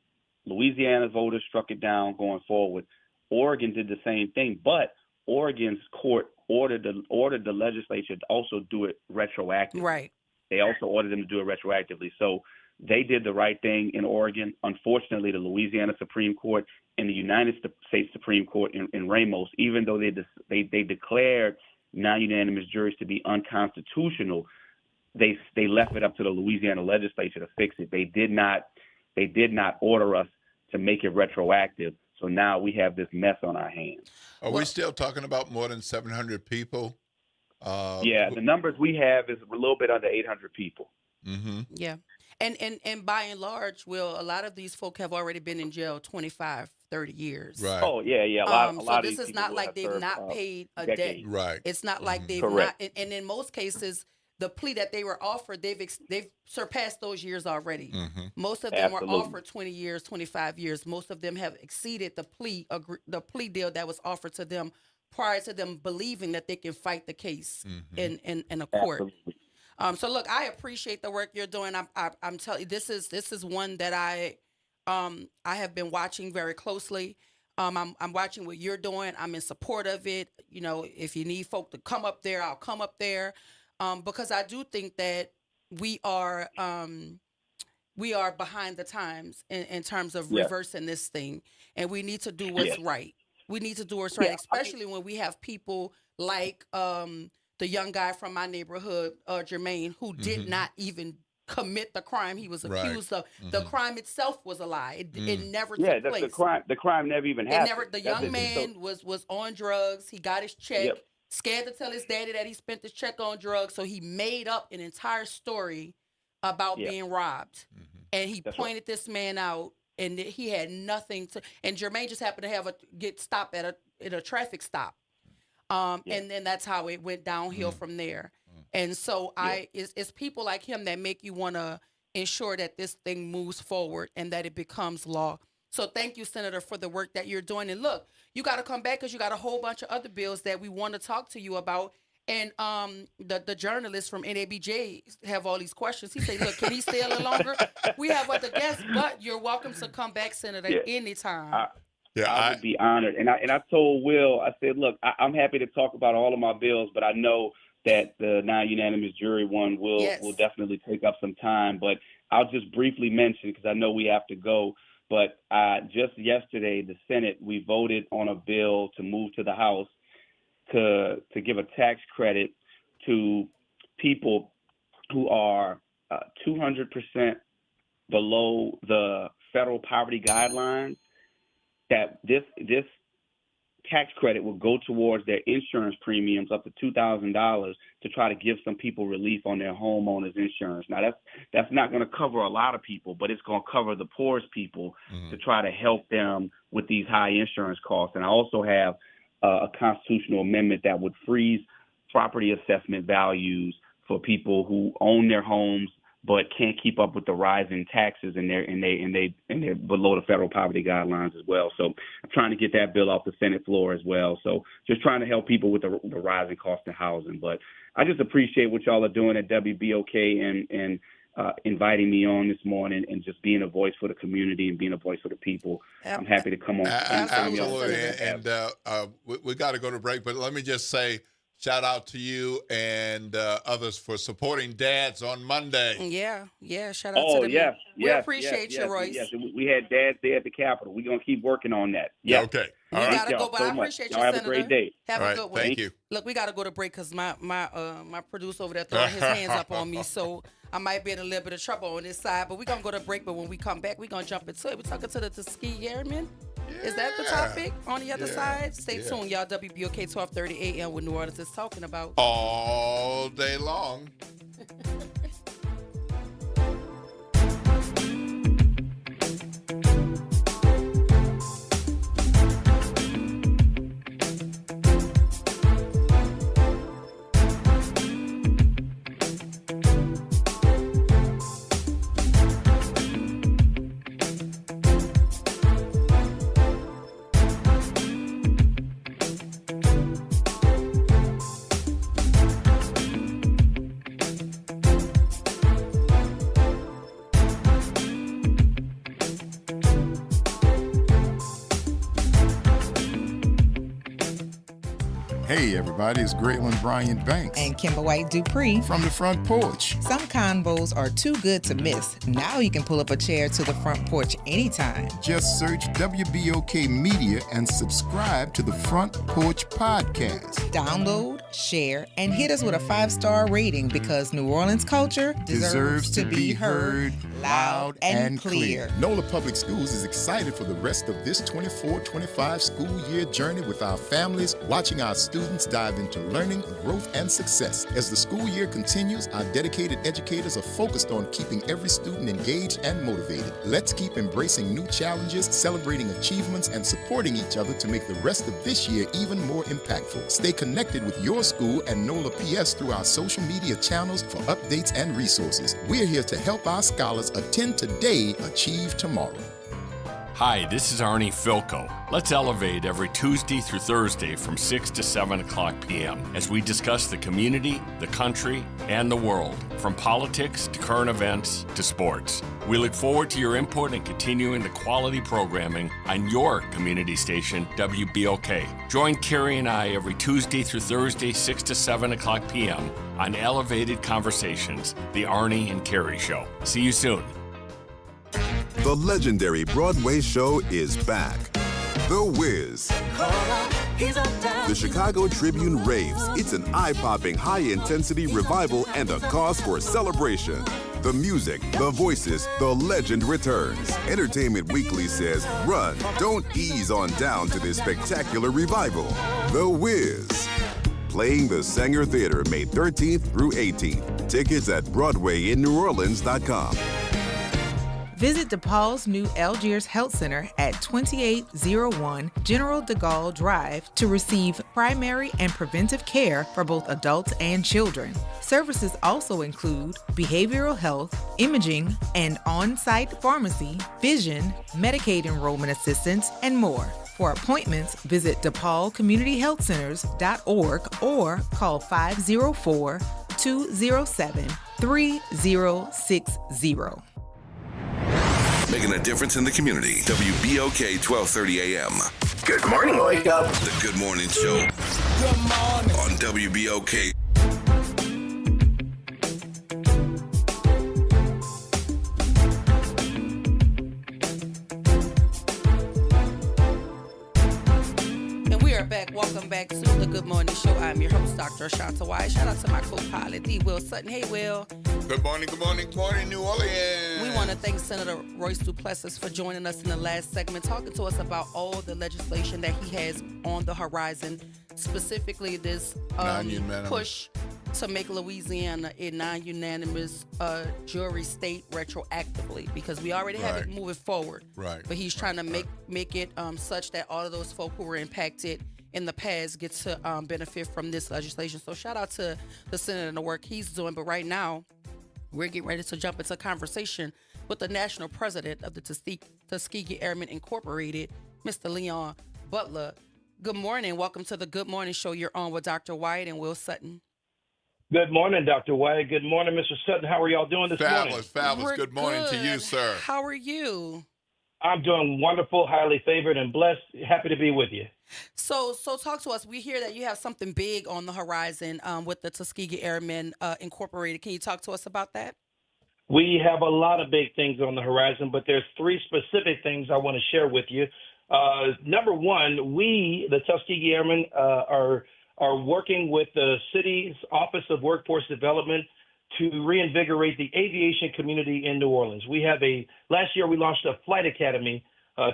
Louisiana's voters struck it down going forward. Oregon did the same thing, but Oregon's court ordered the legislature to also do it retroactively. Right. They also ordered them to do it retroactively. So they did the right thing in Oregon. Unfortunately, the Louisiana Supreme Court and the United States Supreme Court in Ramos, even though they declared non-unanimous juries to be unconstitutional, they left it up to the Louisiana legislature to fix it. They did not order us to make it retroactive. So now we have this mess on our hands. Are we still talking about more than 700 people? Yeah, the numbers we have is a little bit under 800 people. Mm-hmm. Yeah. And by and large, a lot of these folk have already been in jail 25, 30 years. Right. Oh, yeah. A lot so of this these is not like they've not paid a debt. Right. It's not like they've Correct. not. And in most cases, the plea that they were offered, they've surpassed those years already. Mm-hmm. Most of them were offered 20 years, 25 years. Most of them have exceeded the plea deal that was offered to them prior to them believing that they can fight the case in a court. Absolutely. So look, I appreciate the work you're doing. I'm telling you, this is one that I have been watching very closely. I'm watching what you're doing. I'm in support of it. You know, if you need folk to come up there, I'll come up there, because I do think that we are behind the times in terms of reversing this thing, and we need to do what's right. We need to do what's right, especially when we have people like the young guy from my neighborhood, Jermaine, who did not even commit the crime he was accused of. The crime itself was a lie. It never took place. The crime never even happened. The young man was on drugs. He got his check, scared to tell his daddy that he spent his check on drugs, so he made up an entire story about being robbed. And he pointed this man out, and he had nothing to. And Jermaine just happened to get stopped at a traffic stop, and then that's how it went downhill from there. And so it's people like him that make you want to ensure that this thing moves forward and that it becomes law. So thank you, Senator, for the work that you're doing. And look, you got to come back because you got a whole bunch of other bills that we want to talk to you about. And the journalist from NABJ have all these questions. He said, look, can he stay a little longer? We have other guests, but you're welcome to come back, Senator, anytime. I would be honored. And I told Will, I said, look, I'm happy to talk about all of my bills, but I know that the non-unanimous jury one will definitely take up some time. But I'll just briefly mention, because I know we have to go, but just yesterday, the Senate, we voted on a bill to move to the House to give a tax credit to people who are 200% below the federal poverty guidelines, that this tax credit will go towards their insurance premiums up to $2,000 to try to give some people relief on their homeowners insurance. Now, that's not going to cover a lot of people, but it's going to cover the poorest people to try to help them with these high insurance costs. And I also have a constitutional amendment that would freeze property assessment values for people who own their homes but can't keep up with the rising taxes, and they're below the federal poverty guidelines as well. So I'm trying to get that bill off the Senate floor as well. So just trying to help people with the rising cost of housing. But I just appreciate what y'all are doing at WBOK and inviting me on this morning and just being a voice for the community and being a voice for the people. I'm happy to come on. Absolutely. And we got to go to break, but let me just say, shout out to you and others for supporting dads on Monday. Yeah. Shout out to them. We appreciate you, Royce. Yes. We had dads there at the Capitol. We're going to keep working on that. Yeah. Okay. We got to go, but I appreciate you, Senator. Have a great day. Have a good one. Thank you. Look, we got to go to break because my producer over there throwing his hands up on me, so I might be in a little bit of trouble on this side. But we're going to go to break, but when we come back, we're going to jump into it. We're talking to the Tuskegee Airmen. Is that the topic on the other side? Stay tuned, y'all. WBOK 1230 AM with New Orleans is talking about all day long. Hey everybody, it's Graylin Bryant Banks and Kimber White Dupree from the Front Porch. Some convos are too good to miss. Now you can pull up a chair to the front porch anytime. Just search WBOK Media and subscribe to the Front Porch Podcast. Download, share, and hit us with a 5-star rating because New Orleans culture deserves to be heard loud and clear. NOLA Public Schools is excited for the rest of this 24-25 school year journey with our families, watching our students dive into learning, growth, and success. As the school year continues, our dedicated educators are focused on keeping every student engaged and motivated. Let's keep embracing new challenges, celebrating achievements, and supporting each other to make the rest of this year even more impactful. Stay connected with your school and NOLA PS through our social media channels for updates and resources. We're here to help our scholars attend today, achieve tomorrow. Hi, this is Arnie Filko. Let's elevate every Tuesday through Thursday from 6 to 7 o'clock p.m. as we discuss the community, the country, and the world, from politics to current events to sports. We look forward to your input and continuing the quality programming on your community station, WBOK. Join Carrie and I every Tuesday through Thursday, 6 to 7 o'clock p.m. on Elevated Conversations, the Arnie and Carrie Show. See you soon. The legendary Broadway show is back. The Wiz. The Chicago Tribune raves. It's an eye-popping, high-intensity revival and a cause for celebration. The music, the voices, the legend returns. Entertainment Weekly says, run, don't ease on down to this spectacular revival. The Wiz. Playing the Sanger Theater May 13th through 18th. Tickets at BroadwayInNewOrleans.com. Visit DePaul's new Algiers Health Center at 2801 General de Gaulle Drive to receive primary and preventive care for both adults and children. Services also include behavioral health, imaging, and on-site pharmacy, vision, Medicaid enrollment assistance, and more. For appointments, visit DePaulCommunityHealthCenters.org or call 504-207-3060. Making a difference in the community. WBOK 1230 AM. Good morning, Wake Up. The Good Morning Show. Good morning. On WBOK. Back. Welcome back to the Good Morning Show. I'm your host, Dr. Ashanta White. Shout out to my co-pilot, D. Will Sutton. Hey, Will. Good morning, New Orleans. We want to thank Senator Royce Duplessis for joining us in the last segment, talking to us about all the legislation that he has on the horizon, specifically this push to make Louisiana a non-unanimous jury state retroactively, because we already have it moving forward. Right. But he's trying to make it such that all of those folk who were impacted in the past get to benefit from this legislation. So shout out to the Senate and the work he's doing. But right now, we're getting ready to jump into a conversation with the national president of the Tuskegee Airmen Incorporated, Mr. Leon Butler. Good morning. Welcome to the Good Morning Show. You're on with Dr. White and Will Sutton. Good morning, Dr. White. Good morning, Mr. Sutton. How are y'all doing this morning? Fabulous. Good morning to you, sir. How are you? I'm doing wonderful, highly favored, and blessed. Happy to be with you. So talk to us. We hear that you have something big on the horizon with the Tuskegee Airmen Incorporated. Can you talk to us about that? We have a lot of big things on the horizon, but there's three specific things I want to share with you. Number one, we, the Tuskegee Airmen, are working with the city's Office of Workforce Development to reinvigorate the aviation community in New Orleans. Last year we launched a flight academy,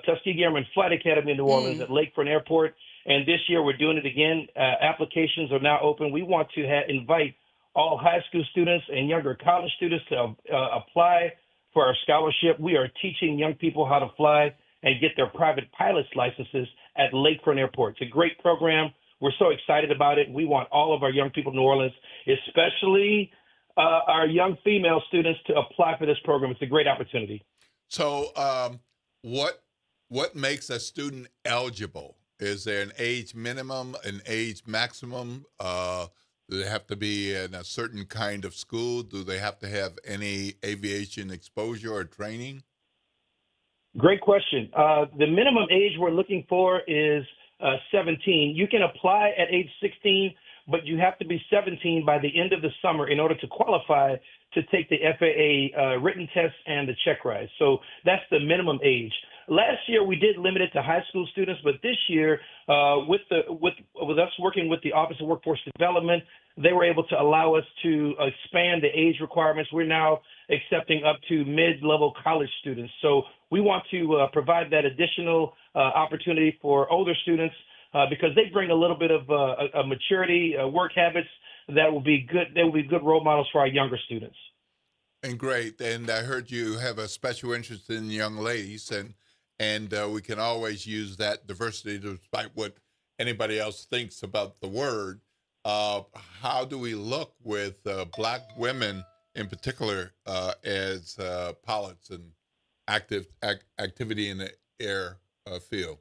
Tuskegee Airmen Flight Academy in New Orleans at Lakefront Airport. And this year we're doing it again. Applications are now open. We want to invite all high school students and younger college students to apply for our scholarship. We are teaching young people how to fly and get their private pilot's licenses at Lakefront Airport. It's a great program. We're so excited about it. We want all of our young people in New Orleans, especially our young female students, to apply for this program. It's a great opportunity. So what makes a student eligible? Is there an age minimum, an age maximum? Do they have to be in a certain kind of school? Do they have to have any aviation exposure or training? Great question. The minimum age we're looking for is 17. You can apply at age 16, but you have to be 17 by the end of the summer in order to qualify to take the FAA written test and the check ride. So that's the minimum age. Last year we did limit it to high school students, but this year with us working with the Office of Workforce Development, they were able to allow us to expand the age requirements. We're now accepting up to mid-level college students. So we want to provide that additional opportunity for older students because they bring a little bit of a maturity, work habits that will be good. They will be good role models for our younger students. And great. And I heard you have a special interest in young ladies, and we can always use that diversity despite what anybody else thinks about the word. How do we look with Black women in particular as pilots and activity in the air field?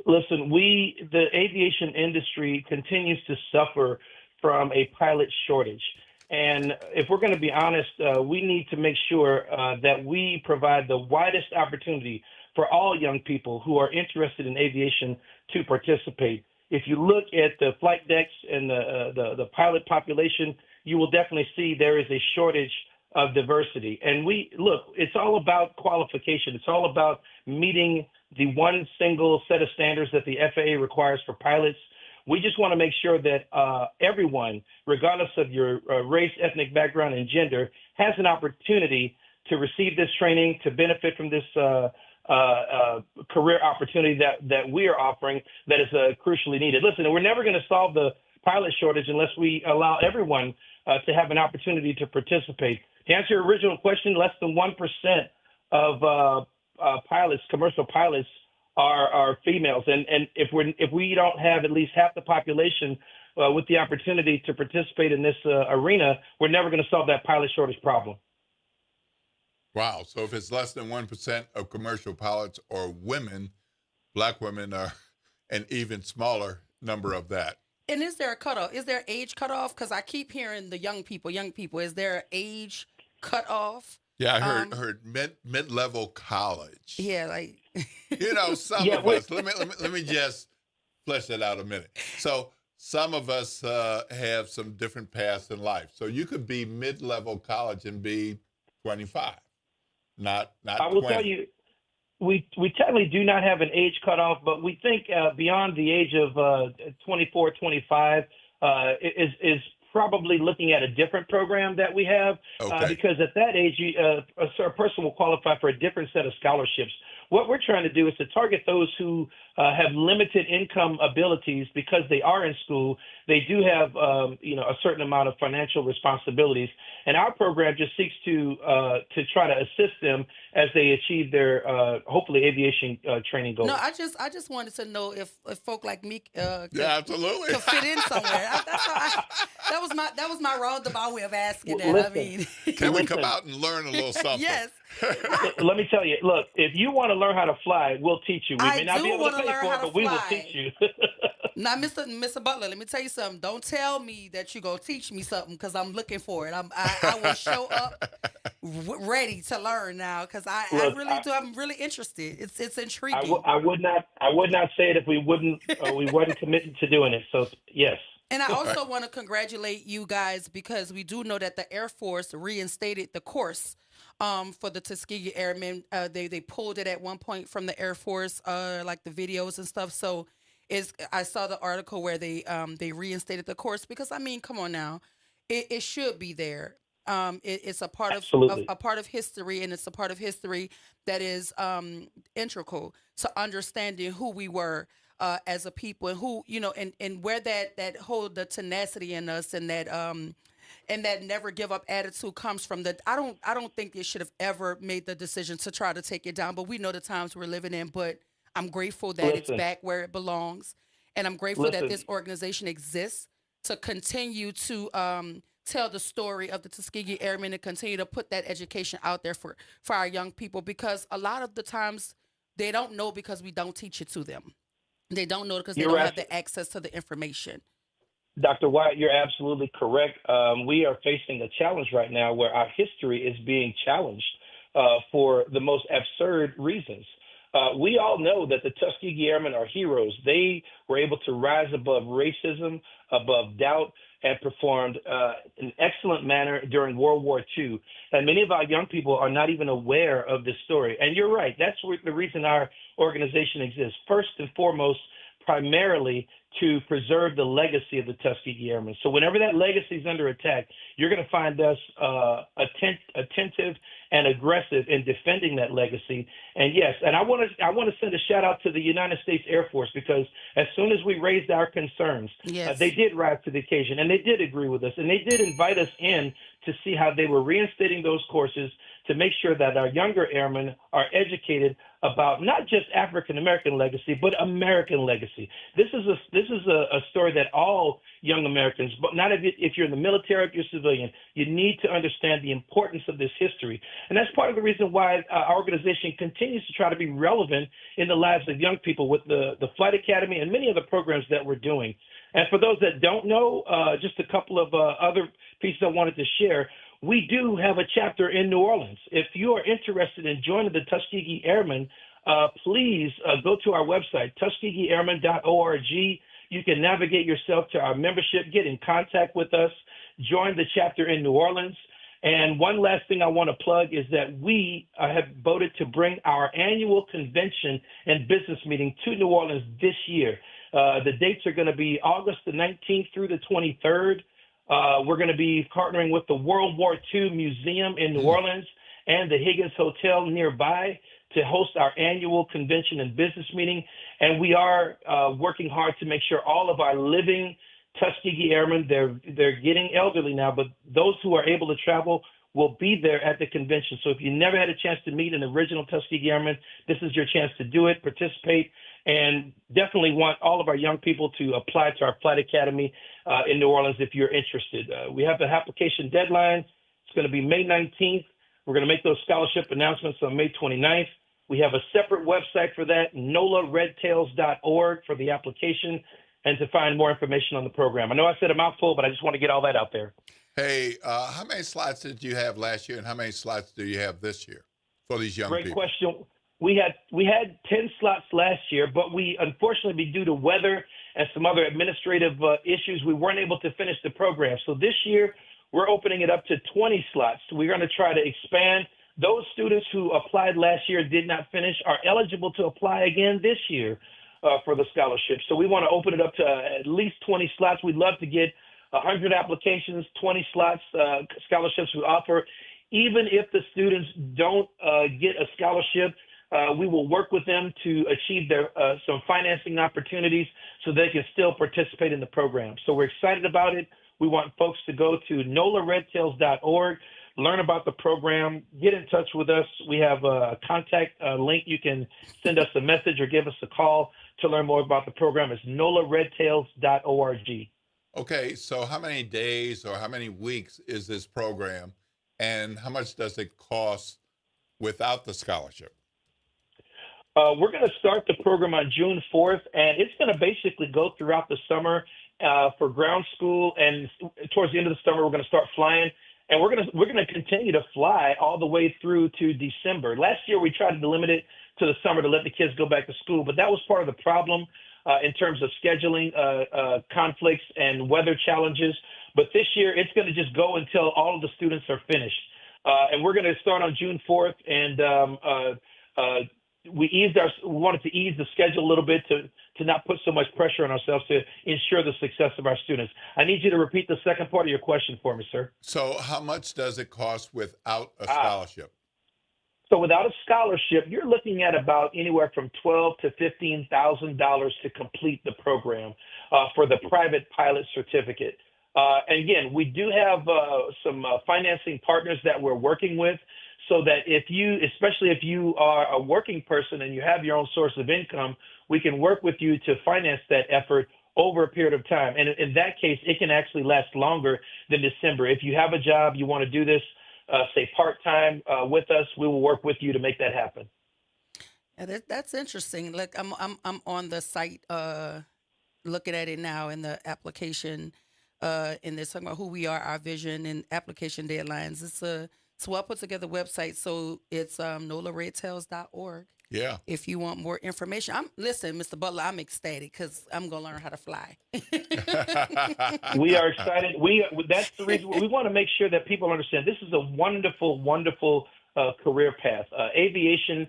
Listen, the aviation industry continues to suffer from a pilot shortage. And if we're going to be honest, we need to make sure that we provide the widest opportunity for all young people who are interested in aviation to participate. If you look at the flight decks and the pilot population, you will definitely see there is a shortage of diversity. And it's all about qualification. It's all about meeting the one single set of standards that the FAA requires for pilots. We just want to make sure that everyone, regardless of your race, ethnic background, and gender, has an opportunity to receive this training, to benefit from this career opportunity that we are offering that is crucially needed. Listen, we're never going to solve the pilot shortage unless we allow everyone to have an opportunity to participate. To answer your original question, less than 1% of pilots, commercial pilots, are females, and if we don't have at least half the population with the opportunity to participate in this arena, we're never going to solve that pilot shortage problem. Wow. So if it's less than 1% of commercial pilots are women, Black women are an even smaller number of that. And is there a cutoff? Is there age cutoff? Because I keep hearing the young people. Is there an age cutoff? Yeah, I heard mid-level college. Yeah, like some of us. Let me just flesh that out a minute. So some of us have some different paths in life. So you could be mid-level college and be 25, not I will 20. Tell you, we technically do not have an age cutoff, but we think beyond the age of 24, 25 is probably looking at a different program that we have, because at that age, a person will qualify for a different set of scholarships. What we're trying to do is to target those who have limited income abilities because they are in school. They do have, a certain amount of financial responsibilities, and our program just seeks to try to assist them as they achieve their hopefully aviation training goals. No, I just wanted to know if folk like me absolutely could fit in somewhere. That was my roundabout way of asking that. Listen, can we come out and learn a little something? Yes. Let me tell you. Look, if you want to learn how to fly, we'll teach you. We may not be able to pay for it, but we will teach you. Now, Mr. Butler, let me tell you something. Don't tell me that you're going to teach me something because I'm looking for it. I will show up ready to learn now because I really do. I'm really interested. It's intriguing. I would not say it if we weren't committed to doing it. So, yes. And I also want to congratulate you guys because we do know that the Air Force reinstated the course for the Tuskegee Airmen. They pulled it at one point from the Air Force, like the videos and stuff. So I saw the article where they reinstated the course because, I mean, come on now. It should be there. It's a part of history, and it's a part of history that is integral to understanding who we were as a people, and who, and where that hold the tenacity in us, and that never give up attitude comes from. I don't think they should have ever made the decision to try to take it down, but we know the times we're living in. But I'm grateful that it's back where it belongs, and I'm grateful that this organization exists to continue to tell the story of the Tuskegee Airmen and continue to put that education out there for our young people, because a lot of the times they don't know because we don't teach it to them. They don't know because they don't have the access to the information. Dr. Wyatt, you're absolutely correct. We are facing a challenge right now where our history is being challenged for the most absurd reasons. We all know that the Tuskegee Airmen are heroes. They were able to rise above racism, above doubt, and performed in an excellent manner during World War II. And many of our young people are not even aware of this story. And you're right. That's the reason our organization exists. First and foremost, primarily to preserve the legacy of the Tuskegee Airmen. So whenever that legacy is under attack, you're going to find us attentive and aggressive in defending that legacy. And yes, and I want to send a shout out to the United States Air Force, because as soon as we raised our concerns, they did rise to the occasion, and they did agree with us, and they did invite us in to see how they were reinstating those courses to make sure that our younger airmen are educated about not just African American legacy, but American legacy. This is a story that all young Americans, but not if you're in the military, if you're civilian, you need to understand the importance of this history. And that's part of the reason why our organization continues to try to be relevant in the lives of young people with the Flight Academy and many other programs that we're doing. And for those that don't know, just a couple of other pieces I wanted to share. We do have a chapter in New Orleans. If you are interested in joining the Tuskegee Airmen, please go to our website, TuskegeeAirmen.org. You can navigate yourself to our membership, get in contact with us, join the chapter in New Orleans. And one last thing I want to plug is that we have voted to bring our annual convention and business meeting to New Orleans this year. The dates are going to be August the 19th through the 23rd. We're going to be partnering with the World War II Museum in New Orleans and the Higgins Hotel nearby to host our annual convention and business meeting. And we are working hard to make sure all of our living Tuskegee Airmen, they're getting elderly now, but those who are able to travel will be there at the convention. So if you never had a chance to meet an original Tuskegee Airman, this is your chance to do it, participate, and definitely want all of our young people to apply to our Flight Academy in New Orleans if you're interested. We have the application deadline. It's going to be May 19th. We're going to make those scholarship announcements on May 29th. We have a separate website for that, nolaredtails.org, for the application and to find more information on the program. I know I said a mouthful, but I just want to get all that out there. Hey, how many slots did you have last year, and how many slots do you have this year for these young people? Great question. We had 10 slots last year, but we unfortunately, due to weather and some other administrative issues, we weren't able to finish the program. So this year, we're opening it up to 20 slots. We're going to try to expand. Those students who applied last year and did not finish are eligible to apply again this year for the scholarship. So we want to open it up to at least 20 slots. We'd love to get 100 applications, 20 slots, scholarships we offer. Even if the students don't get a scholarship, we will work with them to achieve their some financing opportunities so they can still participate in the program. So we're excited about it. We want folks to go to nolaredtails.org, learn about the program, get in touch with us. We have a contact link. You can send us a message or give us a call to learn more about the program. It's nolaredtails.org. Okay, so how many days or how many weeks is this program, and how much does it cost without the scholarship? We're going to start the program on June 4th, and it's going to basically go throughout the summer for ground school, and towards the end of the summer, we're going to start flying, and we're going to continue to fly all the way through to December. Last year, we tried to limit it to the summer to let the kids go back to school, but that was part of the problem in terms of scheduling conflicts and weather challenges. But this year, it's going to just go until all of the students are finished. And we're going to start on June 4th, and we wanted to ease the schedule a little bit to not put so much pressure on ourselves to ensure the success of our students. I need you to repeat the second part of your question for me, sir. So how much does it cost without a scholarship? So without a scholarship, you're looking at about anywhere from $12,000 to $15,000 to complete the program for the private pilot certificate. And again, we do have some financing partners that we're working with, so that especially if you are a working person and you have your own source of income, we can work with you to finance that effort over a period of time. And in that case, it can actually last longer than December. If you have a job, you want to do this, say part-time with us, we will work with you to make that happen. Yeah, that's interesting. Like I'm on the site looking at it now in the application, and they're talking about who we are, our vision, and application deadlines. It's a well put together website. So it's nolaredtails.org. Yeah. If you want more information, listen, Mr. Butler, I'm ecstatic because I'm gonna learn how to fly. We are excited. That's the reason we want to make sure that people understand this is a wonderful, wonderful career path. Aviation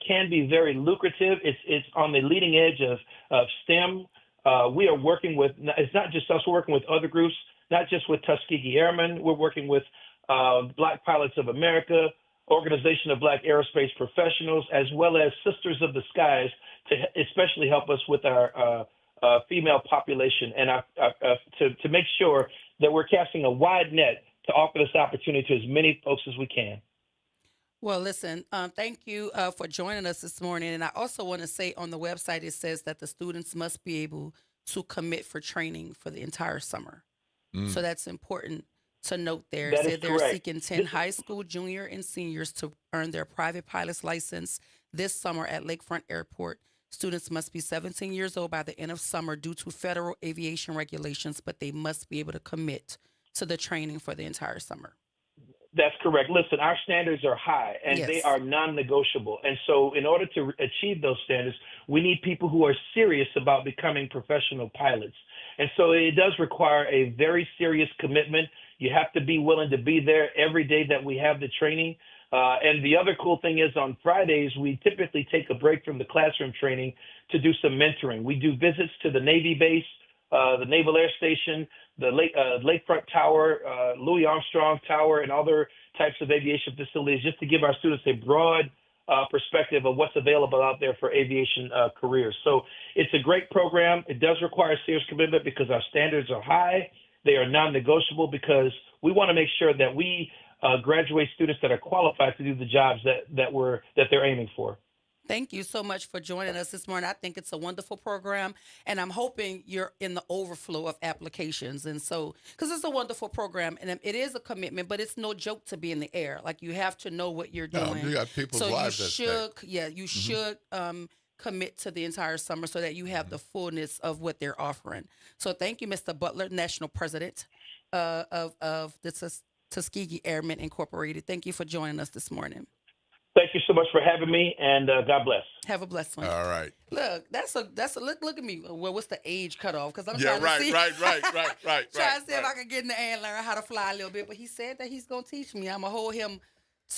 can be very lucrative. It's on the leading edge of STEM. We are working with, it's not just us, we're working with other groups, not just with Tuskegee Airmen. We're working with Black Pilots of America, Organization of Black Aerospace Professionals, as well as Sisters of the Skies, to especially help us with our female population and to make sure that we're casting a wide net to offer this opportunity to as many folks as we can. Well, listen, thank you for joining us this morning. And I also want to say on the website, it says that the students must be able to commit for training for the entire summer. So that's important to note there. That It is said they're correct. seeking 10 high school, junior, and seniors to earn their private pilot's license this summer at Lakefront Airport. Students must be 17 years old by the end of summer due to federal aviation regulations, but they must be able to commit to the training for the entire summer. That's correct. Listen, our standards are high and they Yes. are non-negotiable. And so in order to achieve those standards, we need people who are serious about becoming professional pilots. And so it does require a very serious commitment. You have to be willing to be there every day that we have the training. And the other cool thing is on Fridays, we typically take a break from the classroom training to do some mentoring. We do visits to the Navy base, the Naval Air Station, the Lakefront Tower, Louis Armstrong Tower, and other types of aviation facilities, just to give our students a broad perspective of what's available out there for aviation careers. So it's a great program. It does require serious commitment because our standards are high. They are non-negotiable because we want to make sure that we graduate students that are qualified to do the jobs that they're aiming for. Thank you so much for joining us this morning. I think it's a wonderful program, and I'm hoping you're in the overflow of applications. And so, because it's a wonderful program, and it is a commitment, but it's no joke to be in the air. Like, you have to know what you're doing. No, you got people's so lives you at should, stake. yeah, you should commit to the entire summer so that you have the fullness of what they're offering. So thank you, Mr. Butler, National President of the Tuskegee Airmen Incorporated. Thank you for joining us this morning. Thank you so much for having me, and God bless. Have a blessed one. All right. Look, that's a look at me. Well, what's the age cutoff? Because I'm Yeah, trying to see. right. Trying to see if I can get in the air and learn how to fly a little bit. But he said that he's gonna teach me. I'm gonna hold him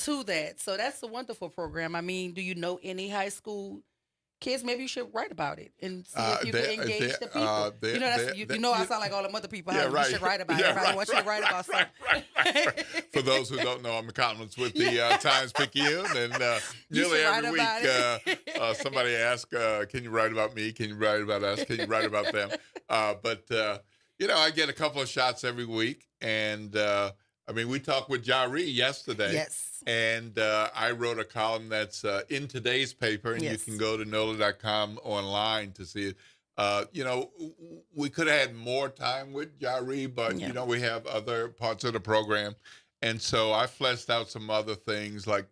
to that. So that's a wonderful program. I mean, do you know any high school kids? Maybe you should write about it and see if you can engage the people. I sound like all the other people. Yeah, You should write about it. Everybody wants you to write about something. Right. For those who don't know, I'm a columnist with the Times-Picayune, and nearly every week somebody asks, "Can you write about me? Can you write about us? Can you write about them?" But I get a couple of shots every week, and we talked with Jari yesterday. Yes. And I wrote a column that's in today's paper, and you can go to NOLA.com online to see it. We could have had more time with Jari, but, we have other parts of the program. And so I fleshed out some other things, like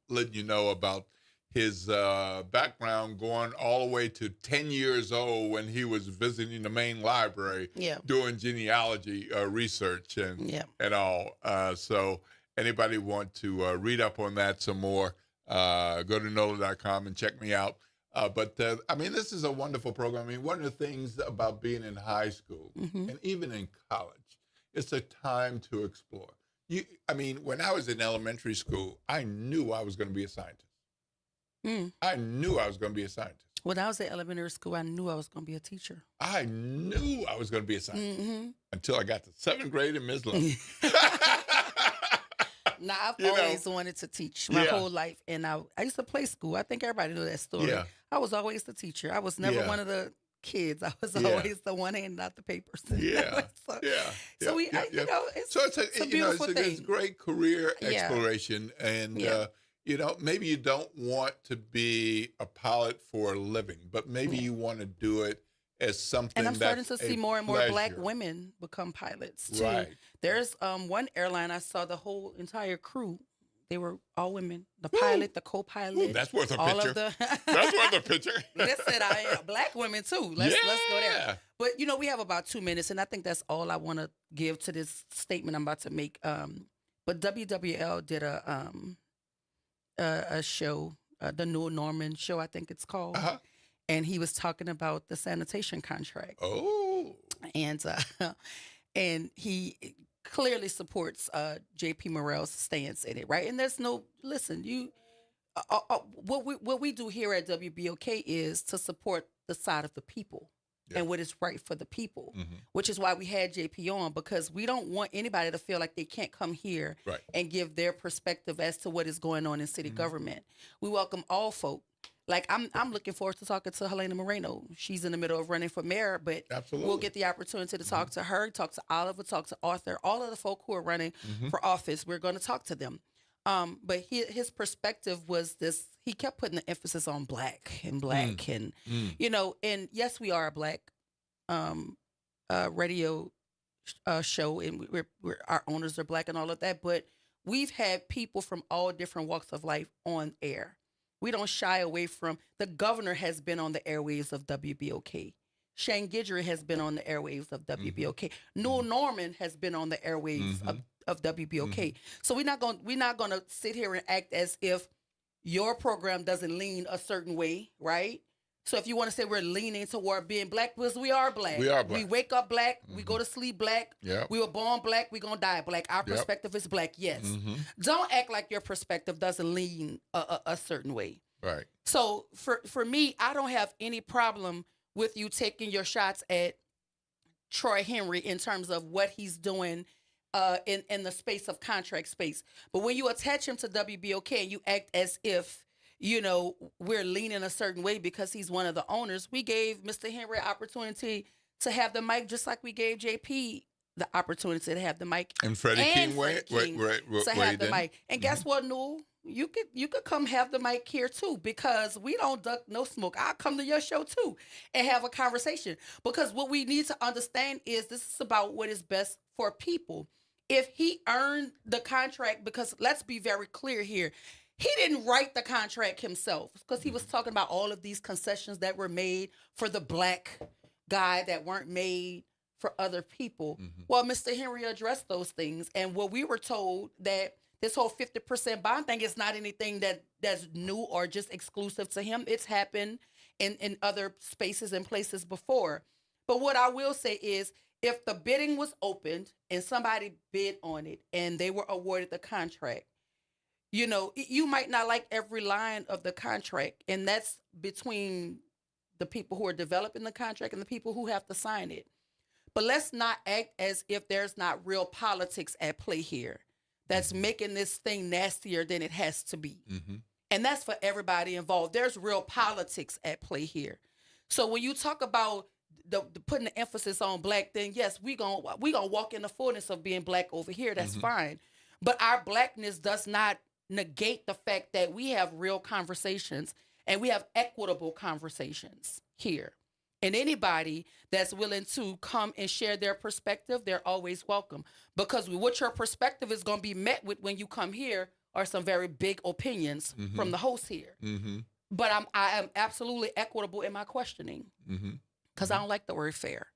letting you know about his background going all the way to 10 years old when he was visiting the main library doing genealogy research and all. So anybody want to read up on that some more, go to NOLA.com and check me out. But this is a wonderful program. One of the things about being in high school and even in college, it's a time to explore. When I was in elementary school, I knew I was going to be a scientist. I knew I was going to be a scientist. When I was at elementary school, I knew I was going to be a teacher. I knew I was going to be a scientist until I got to 7th grade in Midland. Now, I've always wanted to teach my whole life, and I used to play school. I think everybody knew that story. Yeah. I was always the teacher. I was never one of the kids. I was always the one handing out the papers. So it's a beautiful thing. It's a great career exploration, and maybe you don't want to be a pilot for a living, but maybe you want to do it as something. And I'm starting that's to see more and more Black women become pilots too. Right. There's one airline I saw the whole entire crew. They were all women. The pilot, the co-pilot. Ooh, that's worth a all picture. Of the that's worth a picture. Listen, Black women too. Let's go there. But we have about 2 minutes, and I think that's all I want to give to this statement I'm about to make. But WWL did a show, the New Norman show, I think it's called. And he was talking about the sanitation contract. Oh. And he clearly supports J.P. Morrell's stance in it, right? And there's no, listen, what we do here at WBOK is to support the side of the people and what is right for the people, which is why we had JP on, because we don't want anybody to feel like they can't come here and give their perspective as to what is going on in city government. We welcome all folk. Like, I'm looking forward to talking to Helena Moreno. She's in the middle of running for mayor, but we'll get the opportunity to talk to her, talk to Oliver, talk to Arthur, all of the folk who are running for office. We're going to talk to them. But his perspective was this. He kept putting the emphasis on black, and you know, and yes, we are a black radio show, and we're our owners are black and all of that. But we've had people from all different walks of life on air. We don't shy away from. The governor has been on the airwaves of WBOK. Shane Guidry has been on the airwaves of WBOK. Newell Norman has been on the airwaves of WBOK. So we're not going to sit here and act as if your program doesn't lean a certain way, right? So if you want to say we're leaning toward being black, because we are black. We are black. We wake up black. We go to sleep black. Yep. We were born black. We're going to die black. Our perspective is black, yes. Don't act like your perspective doesn't lean a certain way. Right. So for me, I don't have any problem with you taking your shots at Troy Henry in terms of what he's doing in the space of contract space. But when you attach him to WBOK and you act as if, you know, we're leaning a certain way because he's one of the owners, we gave Mr. Henry an opportunity to have the mic just like we gave JP the opportunity to have the mic. And Freddie King to have the mic. And guess what, Newell? You could come have the mic here too, because we don't duck no smoke. I'll come to your show too and have a conversation, because what we need to understand is this is about what is best for people. If he earned the contract, because let's be very clear here, he didn't write the contract himself, because he was talking about all of these concessions that were made for the black guy that weren't made for other people. Well, Mr. Henry addressed those things, and what we were told that this whole 50% bond thing is not anything that's new or just exclusive to him. It's happened in other spaces and places before. But what I will say is, if the bidding was opened and somebody bid on it and they were awarded the contract, you know, you might not like every line of the contract, and that's between the people who are developing the contract and the people who have to sign it. But let's not act as if there's not real politics at play here that's making this thing nastier than it has to be. And that's for everybody involved. There's real politics at play here. So when you talk about the putting the emphasis on black, then yes, we gonna walk in the fullness of being black over here. That's fine. But our blackness does not negate the fact that we have real conversations and we have equitable conversations here. And anybody that's willing to come and share their perspective, they're always welcome. Because what your perspective is going to be met with when you come here are some very big opinions from the host here. But I am absolutely equitable in my questioning, because I don't like the word fair.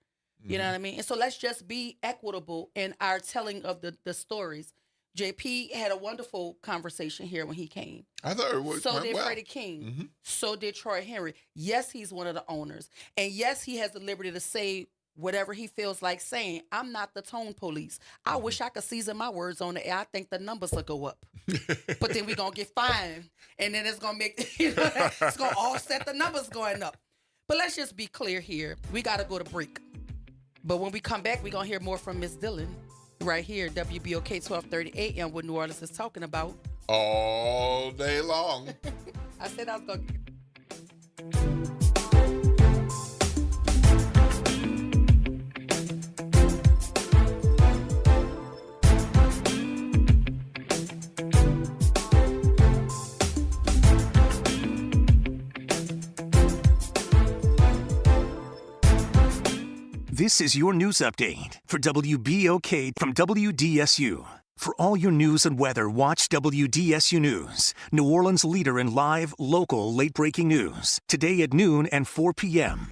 You know what I mean? And so let's just be equitable in our telling of the stories. JP had a wonderful conversation here when he came. I thought it was So did Freddie King. So did Troy Henry. Yes, he's one of the owners. And yes, he has the liberty to say whatever he feels like saying. I'm not the tone police. I wish I could season my words on the air. I think the numbers will go up. But then we're going to get fined. And then it's going to make, it's going to offset the numbers going up. But let's just be clear here. We got to go to break. But when we come back, we're going to hear more from Miss Dillon. Right here, WBOK 1230 AM, what New Orleans is talking about. All day long. I said I was going to... This is your news update for WBOK from WDSU. For all your news and weather, watch WDSU News, New Orleans' leader in live, local, late-breaking news. Today at noon and 4 p.m.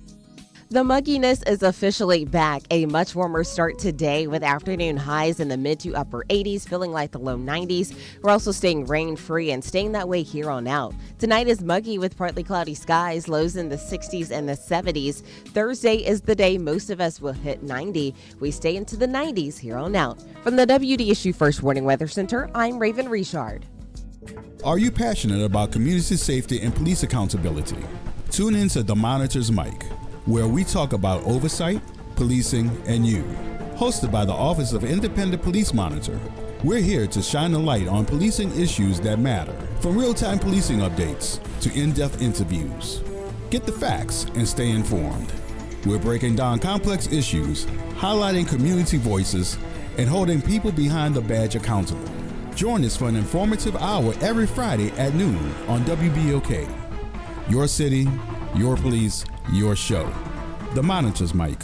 The mugginess is officially back. A much warmer start today with afternoon highs in the mid to upper 80s, feeling like the low 90s. We're also staying rain-free and staying that way here on out. Tonight is muggy with partly cloudy skies, lows in the 60s and the 70s. Thursday is the day most of us will hit 90. We stay into the 90s here on out. From the WDSU First Warning Weather Center, I'm Raven Richard. Are you passionate about community safety and police accountability? Tune in to The Monitor's Mic, where we talk about oversight, policing, and you. Hosted by the Office of Independent Police Monitor, we're here to shine a light on policing issues that matter. From real-time policing updates to in-depth interviews. Get the facts and stay informed. We're breaking down complex issues, highlighting community voices, and holding people behind the badge accountable. Join us for an informative hour every Friday at noon on WBOK. Your city, your police, your show. The Monitor's Mic.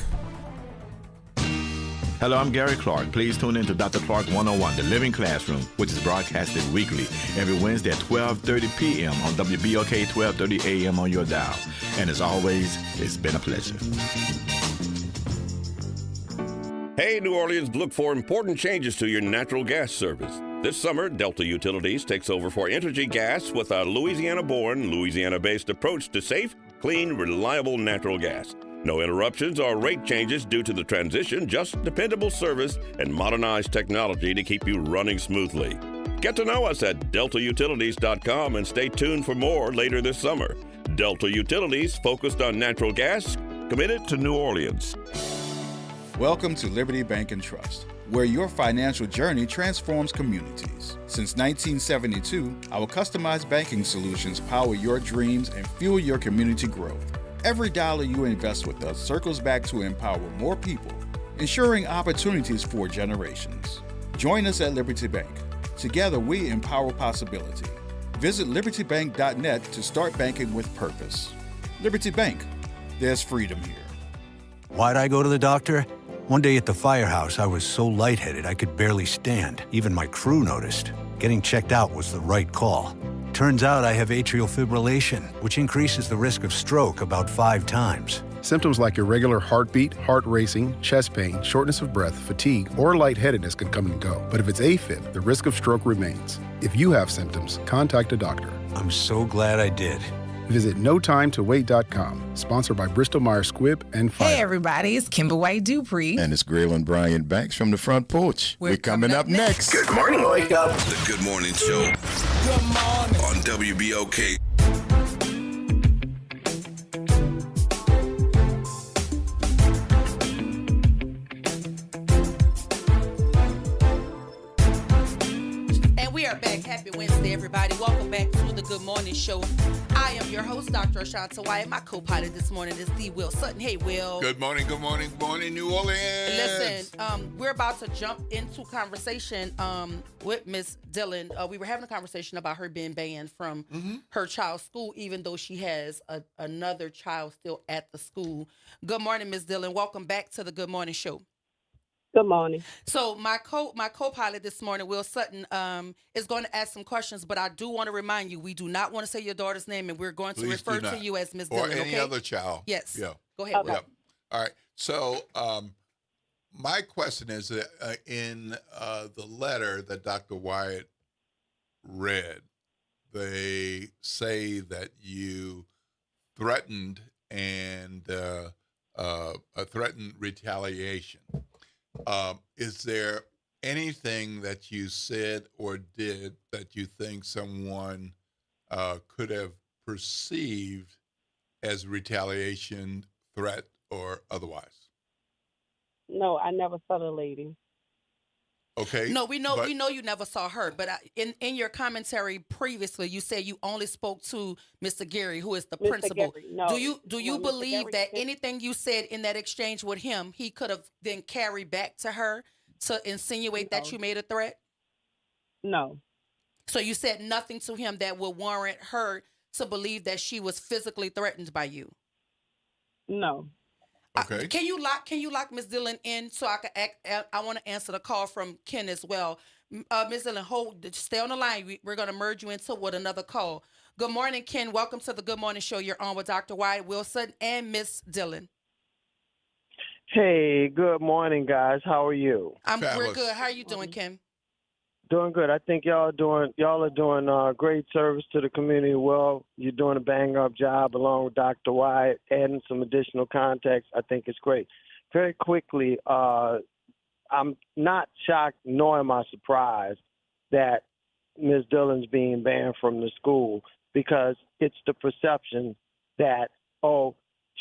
Hello, I'm Gary Clark. Please tune in to Dr. Clark 101, The Living Classroom, which is broadcasted weekly every Wednesday at 12:30 p.m. on WBOK 12:30 a.m. on your dial. And as always, it's been a pleasure. Hey, New Orleans, look for important changes to your natural gas service. This summer, Delta Utilities takes over for Entergy Gas with a Louisiana-born, Louisiana-based approach to safe, clean, reliable natural gas. No interruptions or rate changes due to the transition, just dependable service and modernized technology to keep you running smoothly. Get to know us at deltautilities.com and stay tuned for more later this summer. Delta Utilities, focused on natural gas, committed to New Orleans. Welcome to Liberty Bank and Trust, where your financial journey transforms communities. Since 1972, our customized banking solutions power your dreams and fuel your community growth. Every dollar you invest with us circles back to empower more people, ensuring opportunities for generations. Join us at Liberty Bank. Together, we empower possibility. Visit libertybank.net to start banking with purpose. Liberty Bank, there's freedom here. Why'd I go to the doctor? One day at the firehouse, I was so lightheaded I could barely stand. Even my crew noticed. Getting checked out was the right call. Turns out I have atrial fibrillation, which increases the risk of stroke about 5 times. Symptoms like irregular heartbeat, heart racing, chest pain, shortness of breath, fatigue, or lightheadedness can come and go. But if it's AFib, the risk of stroke remains. If you have symptoms, contact a doctor. I'm so glad I did. Visit NoTimeToWait.com. Sponsored by Bristol-Myers Squibb and Fire. Hey, everybody. It's Kimber White Dupree. And it's Graylin Bryant Banks from the front porch. We're coming up next. Good morning, Wake Up. The Good Morning Show. Good morning. On WBOK. We are back. Happy Wednesday, everybody. Welcome back to the Good Morning Show. I am your host, Dr. Ashanta Wyatt. My co-pilot this morning is D. Will Sutton. Hey, Will. Good morning, good morning, good morning, New Orleans. Listen, we're about to jump into conversation with Miss Dillon. We were having a conversation about her being banned from her child's school, even though she has another child still at the school. Good morning, Miss Dillon. Welcome back to the Good Morning Show. Good morning. So my co-pilot this morning, Will Sutton, is going to ask some questions, but I do want to remind you, we do not want to say your daughter's name, and we're going to refer to you as Ms. Dillon, or any okay? other child. Yes. Yeah. Go ahead, Will. Yep. All right. So my question is, in the letter that Dr. Wyatt read, they say that you threatened and threatened retaliation. Is there anything that you said or did that you think someone could have perceived as retaliation, threat, or otherwise? No, I never saw the lady. Okay. No, we know you never saw her, but in your commentary previously, you said you only spoke to Mr. Gary, who is the Mr. principal. Gary, no. Do you believe that anything you said in that exchange with him, he could have then carried back to her to insinuate that you made a threat? No. So you said nothing to him that would warrant her to believe that she was physically threatened by you? No. Okay. Can you lock Ms. Dillon in so I can I want to answer the call from Ken as well. Ms. Dillon, stay on the line. We're going to merge you into with another call. Good morning, Ken. Welcome to the Good Morning Show. You're on with Dr. Wyatt Wilson and Ms. Dillon. Hey, good morning, guys. How are you? We're good. How are you doing, Ken? Doing good. I think y'all are doing great service to the community. Well, you're doing a bang-up job along with Dr. Wyatt, adding some additional context. I think it's great. Very quickly, I'm not shocked nor am I surprised that Ms. Dillon's being banned from the school, because it's the perception that,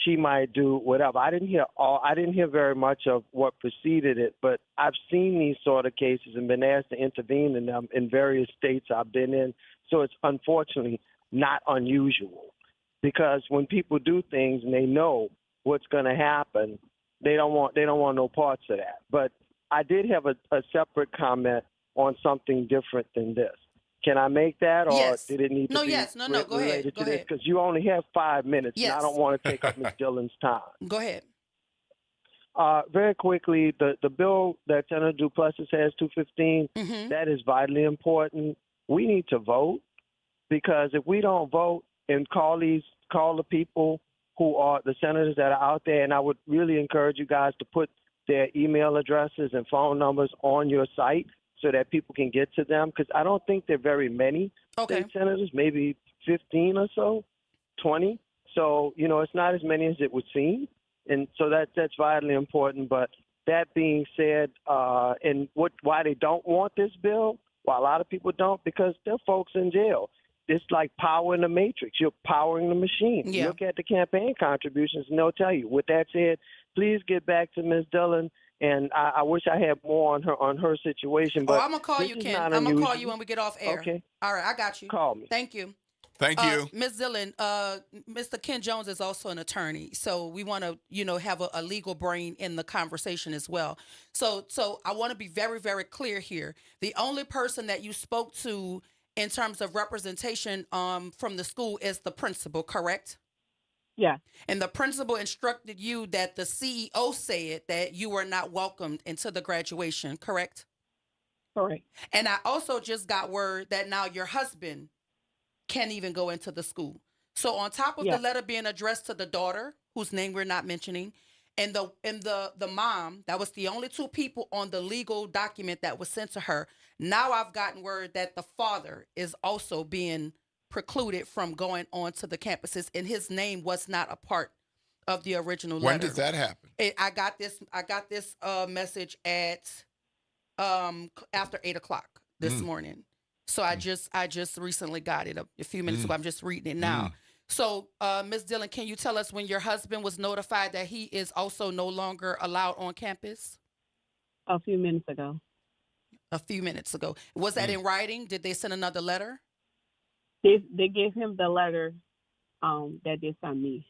she might do whatever. I didn't hear very much of what preceded it, but I've seen these sort of cases and been asked to intervene in them in various states I've been in. So it's unfortunately not unusual, because when people do things and they know what's going to happen, they don't want no parts of that. But I did have a separate comment on something different than this. Can I make that, or yes. did it need to be No, go ahead. Go ahead. Because you only have 5 minutes, yes. and I don't want to take up Ms. Dillon's time. Go ahead. Very quickly, the bill that Senator Duplessis has, 215, that is vitally important. We need to vote, because if we don't vote and call the people who are the senators that are out there, and I would really encourage you guys to put their email addresses and phone numbers on your site so that people can get to them, because I don't think there are very many state senators, maybe 15 or so, 20. So, it's not as many as it would seem. And so that's vitally important. But that being said, and why they don't want this bill, why a lot of people don't, because there are folks in jail. It's like power in the matrix. You're powering the machine. Yeah. Look at the campaign contributions, and they'll tell you. With that said, please get back to Ms. Dillon. And I wish I had more on her situation. But I'm gonna call you, Ken. I'm gonna call you when we get off air. Okay. All right, I got you. Call me. Thank you. Thank you. Ms. Dillon, Mr. Ken Jones is also an attorney, so we want to, have a legal brain in the conversation as well. So I want to be very, very clear here. The only person that you spoke to in terms of representation from the school is the principal, correct? Yeah. And the principal instructed you that the CEO said that you were not welcomed into the graduation, correct? Correct. And I also just got word that now your husband can't even go into the school. So on top of the letter being addressed to the daughter, whose name we're not mentioning, and the mom, that was the only two people on the legal document that was sent to her. Now I've gotten word that the father is also being precluded from going on to the campuses, and his name was not a part of the original letter. When did that happen? I got this message at after 8:00 this morning. So I just recently got it a few minutes ago. I'm just reading it now. So, Ms. Dillon, can you tell us when your husband was notified that he is also no longer allowed on campus? A few minutes ago. A few minutes ago. Was that in writing? Did they send another letter? They gave him the letter that they sent me.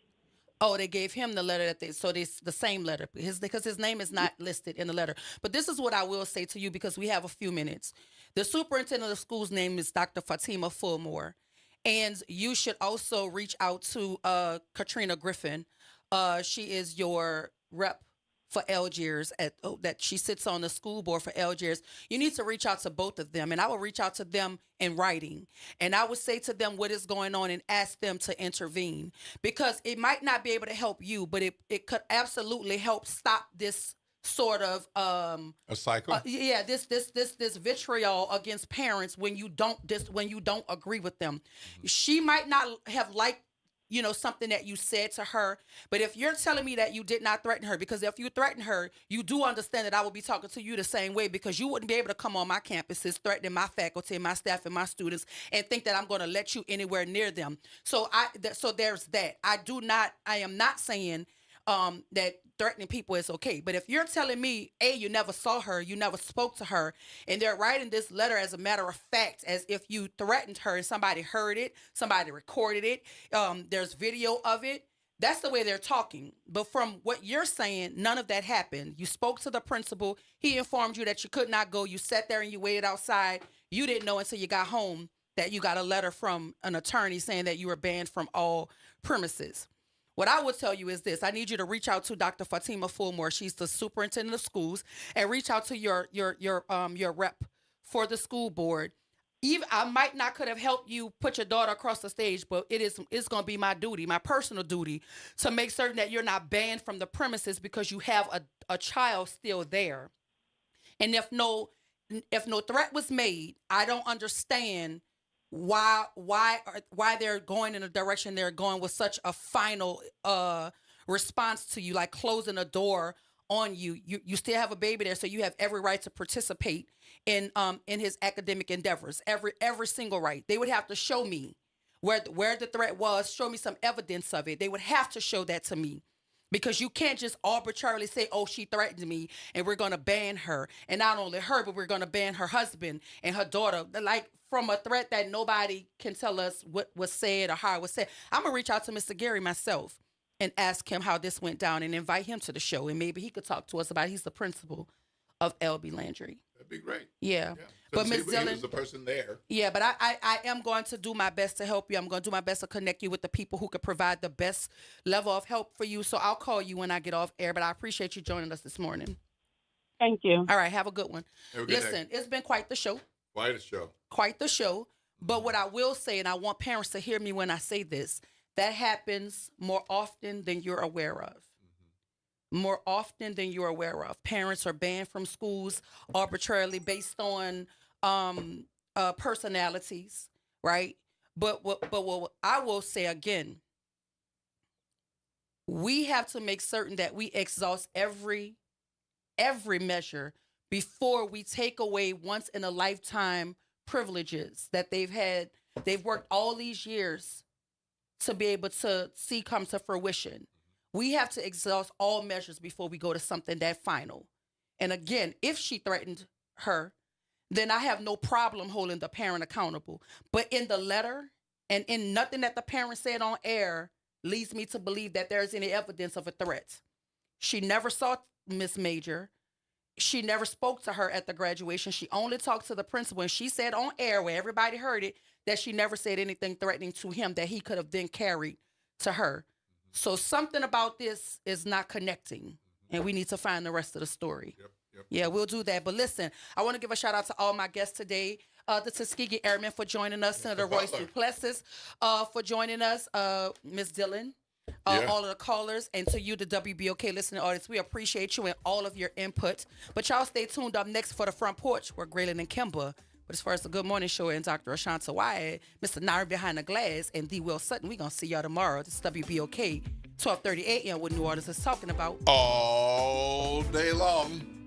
Oh, they gave him the letter the same letter, because his name is not listed in the letter. But this is what I will say to you, because we have a few minutes. The superintendent of the school's name is Dr. Fatima Fulmore. And you should also reach out to Katrina Griffin. She is your rep for Algiers, that she sits on the school board for Algiers. You need to reach out to both of them, and I will reach out to them in writing. And I would say to them what is going on and ask them to intervene, because it might not be able to help you, but it could absolutely help stop this sort of a cycle. This vitriol against parents when you don't agree with them. She might not have liked something that you said to her, but if you're telling me that you did not threaten her, because if you threaten her, you do understand that I will be talking to you the same way, because you wouldn't be able to come on my campuses threatening my faculty, my staff, and my students and think that I'm going to let you anywhere near them. So there's that. I am not saying that threatening people is okay. But if you're telling me, A, you never saw her, you never spoke to her, and they're writing this letter as a matter of fact, as if you threatened her and somebody heard it, somebody recorded it, there's video of it, that's the way they're talking. But from what you're saying, none of that happened. You spoke to the principal. He informed you that you could not go. You sat there and you waited outside. You didn't know until you got home that you got a letter from an attorney saying that you were banned from all premises. What I would tell you is this. I need you to reach out to Dr. Fatima Fulmore. She's the superintendent of schools, and reach out to your rep for the school board. Even I might not could have helped you put your daughter across the stage, but it's going to be my duty, my personal duty, to make certain that you're not banned from the premises because you have a child still there. And if no threat was made, I don't understand why they're going in the direction they're going with such a final response to you, like closing a door on you. You still have a baby there, so you have every right to participate in his academic endeavors. Every single right. They would have to show me where the threat was, show me some evidence of it. They would have to show that to me. Because you can't just arbitrarily say, oh, she threatened me and we're going to ban her. And not only her, but we're going to ban her husband and her daughter. Like, from a threat that nobody can tell us what was said or how it was said. I'm going to reach out to Mr. Gary myself and ask him how this went down and invite him to the show. And maybe he could talk to us about it. He's the principal of LB Landry. That'd be great. Yeah. So but Ms. Dillon was the person there. Yeah, but I am going to do my best to help you. I'm going to do my best to connect you with the people who could provide the best level of help for you. So I'll call you when I get off air, but I appreciate you joining us this morning. Thank you. All right, have a good one. Listen, it's been quite the show. Quite a show. Quite the show. But what I will say, and I want parents to hear me when I say this, that happens more often than you're aware of. More often than you're aware of. Parents are banned from schools arbitrarily based on personalities, right? But what I will say again, we have to make certain that we exhaust every measure before we take away once in a lifetime privileges that they've had. They've worked all these years to be able to see come to fruition. We have to exhaust all measures before we go to something that final. And again, if she threatened her, then I have no problem holding the parent accountable. But in the letter and in nothing that the parent said on air leads me to believe that there's any evidence of a threat. She never saw Miss Major. She never spoke to her at the graduation. She only talked to the principal, and she said on air where everybody heard it that she never said anything threatening to him that he could have then carried to her. So something about this is not connecting, and we need to find the rest of the story. Yep. Yeah, we'll do that. But listen, I want to give a shout out to all my guests today. The Tuskegee Airmen for joining us, Senator Royce Duplessis for joining us, Ms. Dillon, all of the callers, and to you, the WBOK listening audience. We appreciate you and all of your input. But y'all stay tuned up next for The Front Porch, where Graylin and Kimba. But as far as the Good Morning Show and Dr. Ashanta Wyatt, Mr. Nair Behind the Glass, and D. Will Sutton, we're going to see y'all tomorrow. This is WBOK, 12:30 a.m. what New Orleans is talking about. All day long.